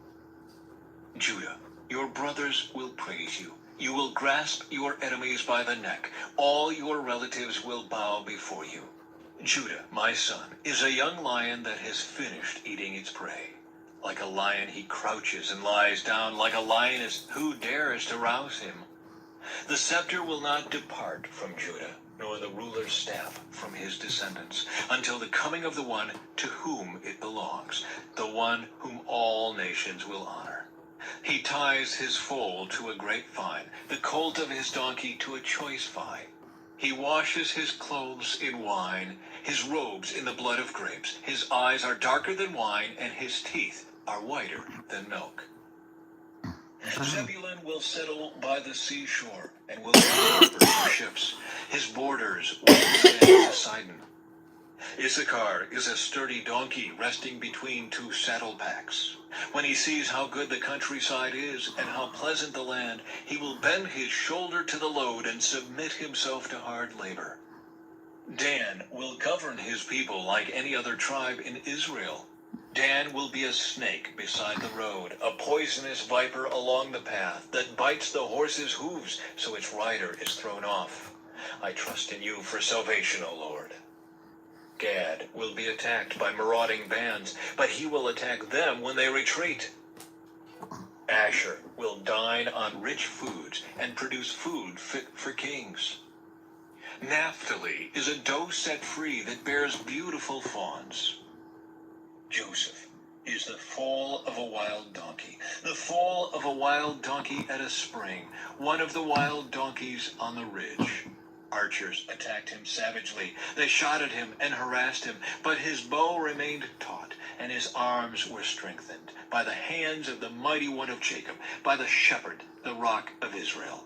Judah, your brothers will praise you. You will grasp your enemies by the neck. All your relatives will bow before you. Judah, my son, is a young lion that has finished eating its prey. Like a lion he crouches and lies down. Like a lioness, who dares to rouse him? The scepter will not depart from Judah, nor the ruler's staff from his descendants, until the coming of the one to whom it belongs, the one whom all nations will honor. He ties his foal to a grapevine, the colt of his donkey to a choice vine. He washes his clothes in wine, his robes in the blood of grapes. His eyes are darker than wine, and his teeth are whiter than milk. Zebulun will settle by the seashore, and will be harbor for ships. His borders will extend to Sidon. Issachar is a sturdy donkey resting between two saddle packs. When he sees how good the countryside is and how pleasant the land, he will bend his shoulder to the load and submit himself to hard labor. Dan will govern his people like any other tribe in Israel. Dan will be a snake beside the road, a poisonous viper along the path that bites the horse's hooves so its rider is thrown off. I trust in you for salvation, O Lord. Gad will be attacked by marauding bands, but he will attack them when they retreat. Asher will dine on rich foods and produce food fit for kings. Naphtali is a doe set free that bears beautiful fawns. Joseph is the foal of a wild donkey, the foal of a wild donkey at a spring, one of the wild donkeys on the ridge. Archers attacked him savagely. They shot at him and harassed him, but his bow remained taut, and his arms were strengthened by the hands of the mighty one of Jacob, by the shepherd, the rock of Israel.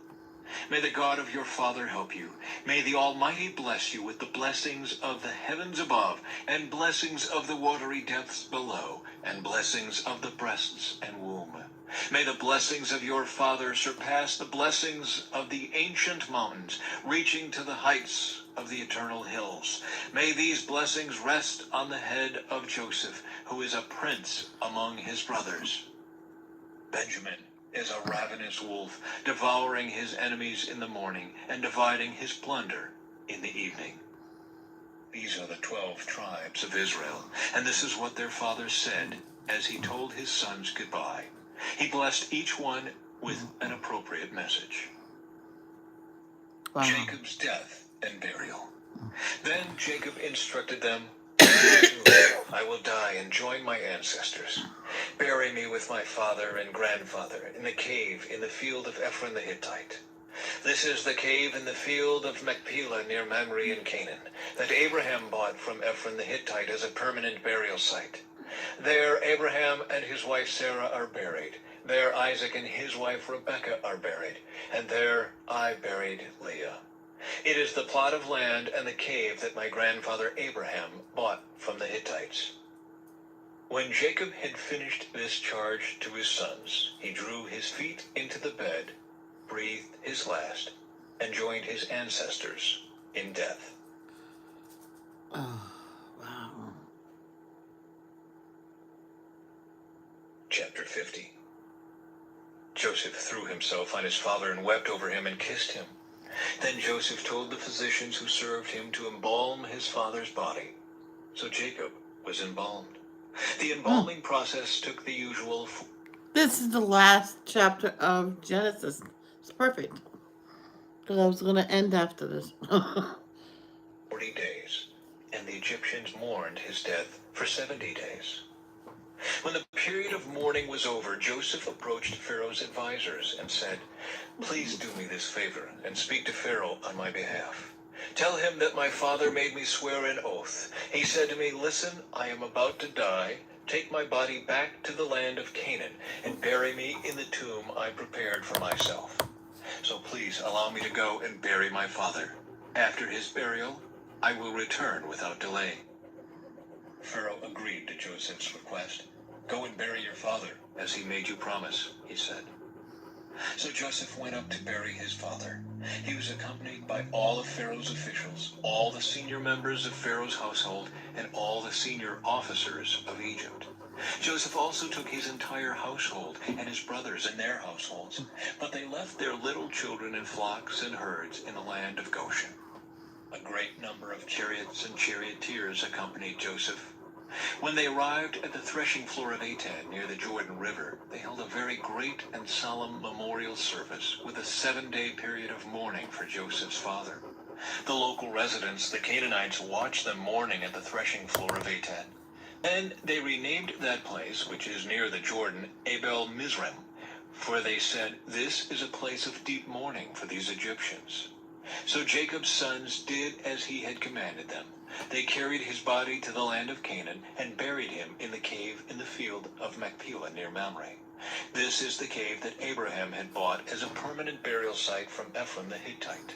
May the God of your father help you. May the Almighty bless you with the blessings of the heavens above, and blessings of the watery depths below, and blessings of the breasts and womb. May the blessings of your father surpass the blessings of the ancient mountains, reaching to the heights of the eternal hills. May these blessings rest on the head of Joseph, who is a prince among his brothers. Benjamin as a ravenous wolf, devouring his enemies in the morning and dividing his plunder in the evening. These are the 12 tribes of Israel, and this is what their father said as he told his sons goodbye. He blessed each one with an appropriate message. Wow. Jacob's death and burial. Then Jacob instructed them, I will die and join my ancestors. Bury me with my father and grandfather in the cave in the field of Ephron the Hittite. This is the cave in the field of Machpelah near Mamre in Canaan, that Abraham bought from Ephron the Hittite as a permanent burial site. There Abraham and his wife Sarah are buried. There Isaac and his wife Rebekah are buried. And there I buried Leah. It is the plot of land and the cave that my grandfather Abraham bought from the Hittites. When Jacob had finished this charge to his sons, he drew his feet into the bed, breathed his last, and joined his ancestors in death. Oh, wow. Chapter 50. Joseph threw himself on his father and wept over him and kissed him. Then Joseph told the physicians who served him to embalm his father's body. So Jacob was embalmed. The embalming process took the usual... This is the last chapter of Genesis. It's perfect. Because I was going to end after this. 40 days, and the Egyptians mourned his death for 70 days. When the period of mourning was over, Joseph approached Pharaoh's advisors and said, Please do me this favor and speak to Pharaoh on my behalf. Tell him that my father made me swear an oath. He said to me, Listen, I am about to die. Take my body back to the land of Canaan and bury me in the tomb I prepared for myself. So please allow me to go and bury my father. After his burial, I will return without delay. Pharaoh agreed to Joseph's request. Go and bury your father, as he made you promise, he said. So Joseph went up to bury his father. He was accompanied by all of Pharaoh's officials, all the senior members of Pharaoh's household, and all the senior officers of Egypt. Joseph also took his entire household and his brothers and their households, but they left their little children in flocks and herds in the land of Goshen. A great number of chariots and charioteers accompanied Joseph. When they arrived at the threshing floor of Atad near the Jordan River, they held a very great and solemn memorial service with a 7-day period of mourning for Joseph's father. The local residents, the Canaanites, watched them mourning at the threshing floor of Atad. Then they renamed that place, which is near the Jordan, Abel Mizraim, for they said, This is a place of deep mourning for these Egyptians. So Jacob's sons did as he had commanded them. They carried his body to the land of Canaan and buried him in the cave in the field of Machpelah near Mamre. This is the cave that Abraham had bought as a permanent burial site from Ephron the Hittite.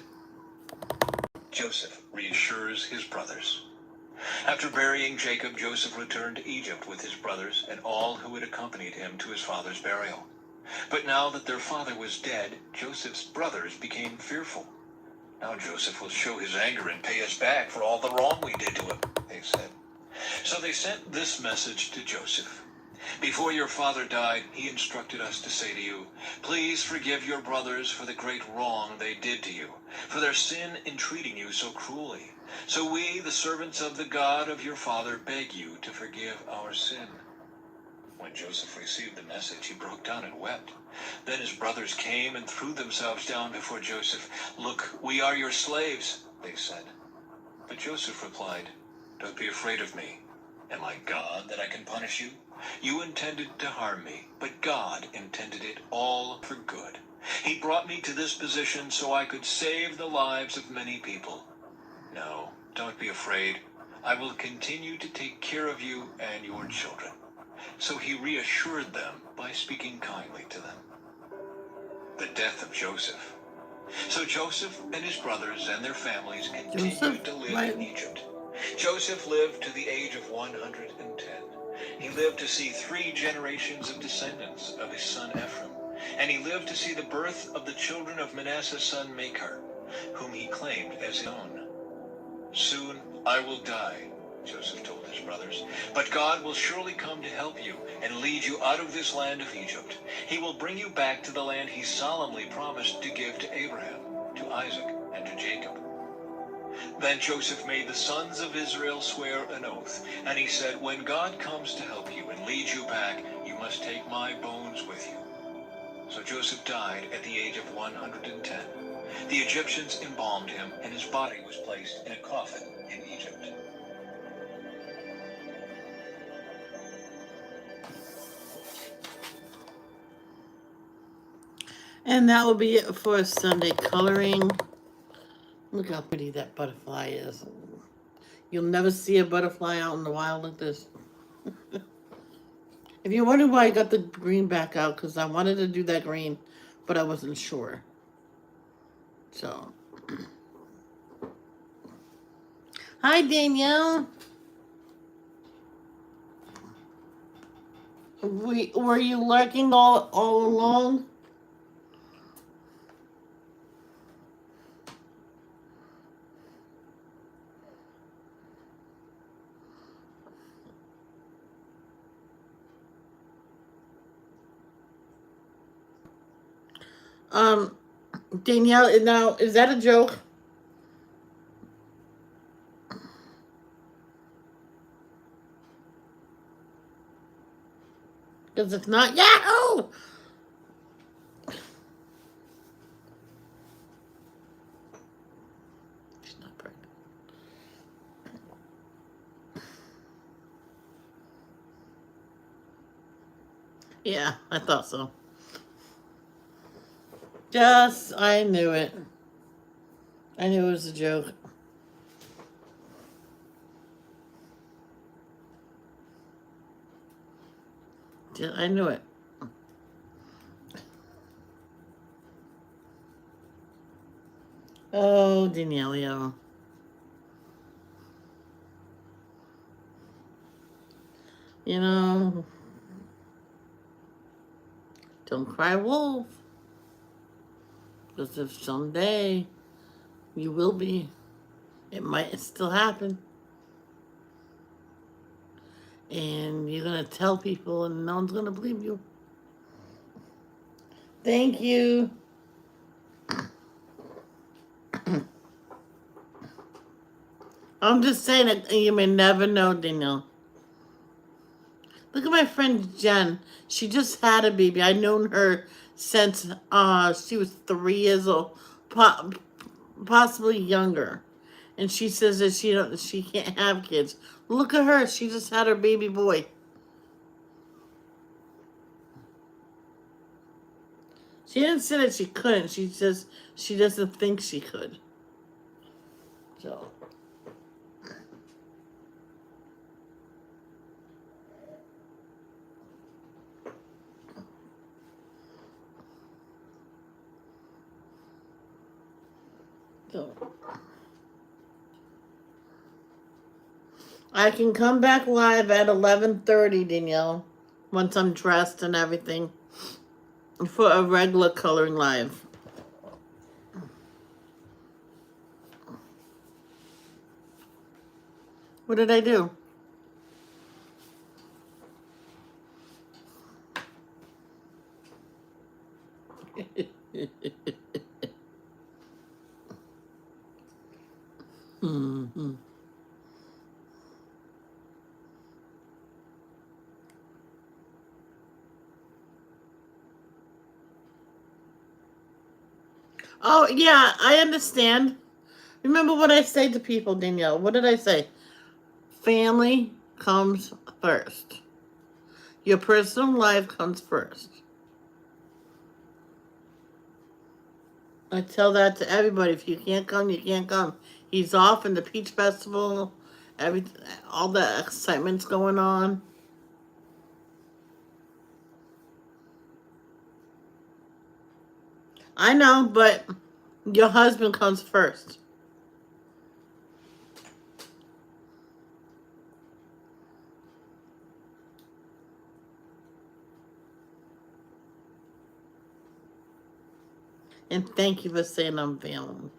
Joseph reassures his brothers. After burying Jacob, Joseph returned to Egypt with his brothers and all who had accompanied him to his father's burial. But now that their father was dead, Joseph's brothers became fearful. Now Joseph will show his anger and pay us back for all the wrong we did to him, they said. So they sent this message to Joseph. Before your father died, he instructed us to say to you, Please forgive your brothers for the great wrong they did to you, for their sin in treating you so cruelly. So we, the servants of the God of your father, beg you to forgive our sin. When Joseph received the message, he broke down and wept. Then his brothers came and threw themselves down before Joseph. Look, we are your slaves, they said. But Joseph replied, Don't be afraid of me. Am I God that I can punish you? You intended to harm me, but God intended it all for good. He brought me to this position so I could save the lives of many people. No, don't be afraid. I will continue to take care of you and your children. So he reassured them by speaking kindly to them. The death of Joseph. So Joseph and his brothers and their families continued to live in Egypt. Joseph lived to the age of 110. He lived to see 3 generations of descendants of his son Ephraim, and he lived to see the birth of the children of Manasseh's son Machir, whom he claimed as his own. Soon I will die, Joseph told his brothers. "But God will surely come to help you and lead you out of this land of Egypt. He will bring you back to the land he solemnly promised to give to Abraham, to Isaac, and to Jacob." Then Joseph made the sons of Israel swear an oath, and he said, "When God comes to help you and lead you back, you must take my bones with you." So Joseph died at the age of 110. The Egyptians embalmed him, and his body was placed in a coffin in Egypt. And that will be it for Sunday coloring. Look how pretty that butterfly is. You'll never see a butterfly out in the wild like this. If you're wondering why I got the green back out, because I wanted to do that green, but I wasn't sure. So, hi Danielle. Were you lurking all along? Danielle, now is that a joke? Because if not, Yahoo! She's not pregnant. Yeah, I thought so. I knew it. I knew it was a joke. I knew it. Oh, Danielio. You know, don't cry wolf. Because if someday you will be, it might still happen. And you're going to tell people and no one's going to believe you. Thank you. I'm just saying that you may never know, Danielle. Look at my friend Jen. She just had a baby. I've known her since she was 3 years old, possibly younger. And she says that she can't have kids. Look at her. She just had her baby boy. She didn't say that she couldn't. She says she doesn't think she could. So. I can come back live at 11:30, Danielle, once I'm dressed and everything, for a regular coloring live. What did I do? Mm-hmm. Oh, yeah, I understand. Remember what I say to people, Danielle. What did I say? Family comes first. Your personal life comes first. I tell that to everybody. If you can't come, you can't come. He's off in the Peach Festival. All the excitement's going on. I know, but your husband comes first. And thank you for saying I'm family.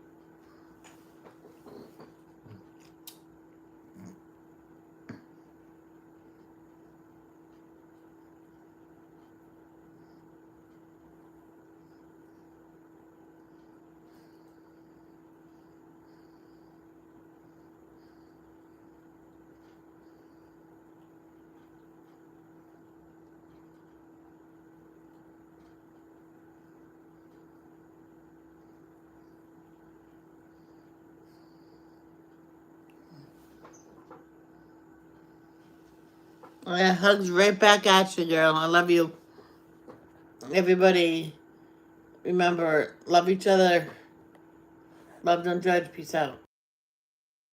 Yeah, hugs right back at you, girl. I love you. Everybody, remember, love each other. Love, don't judge. Peace out.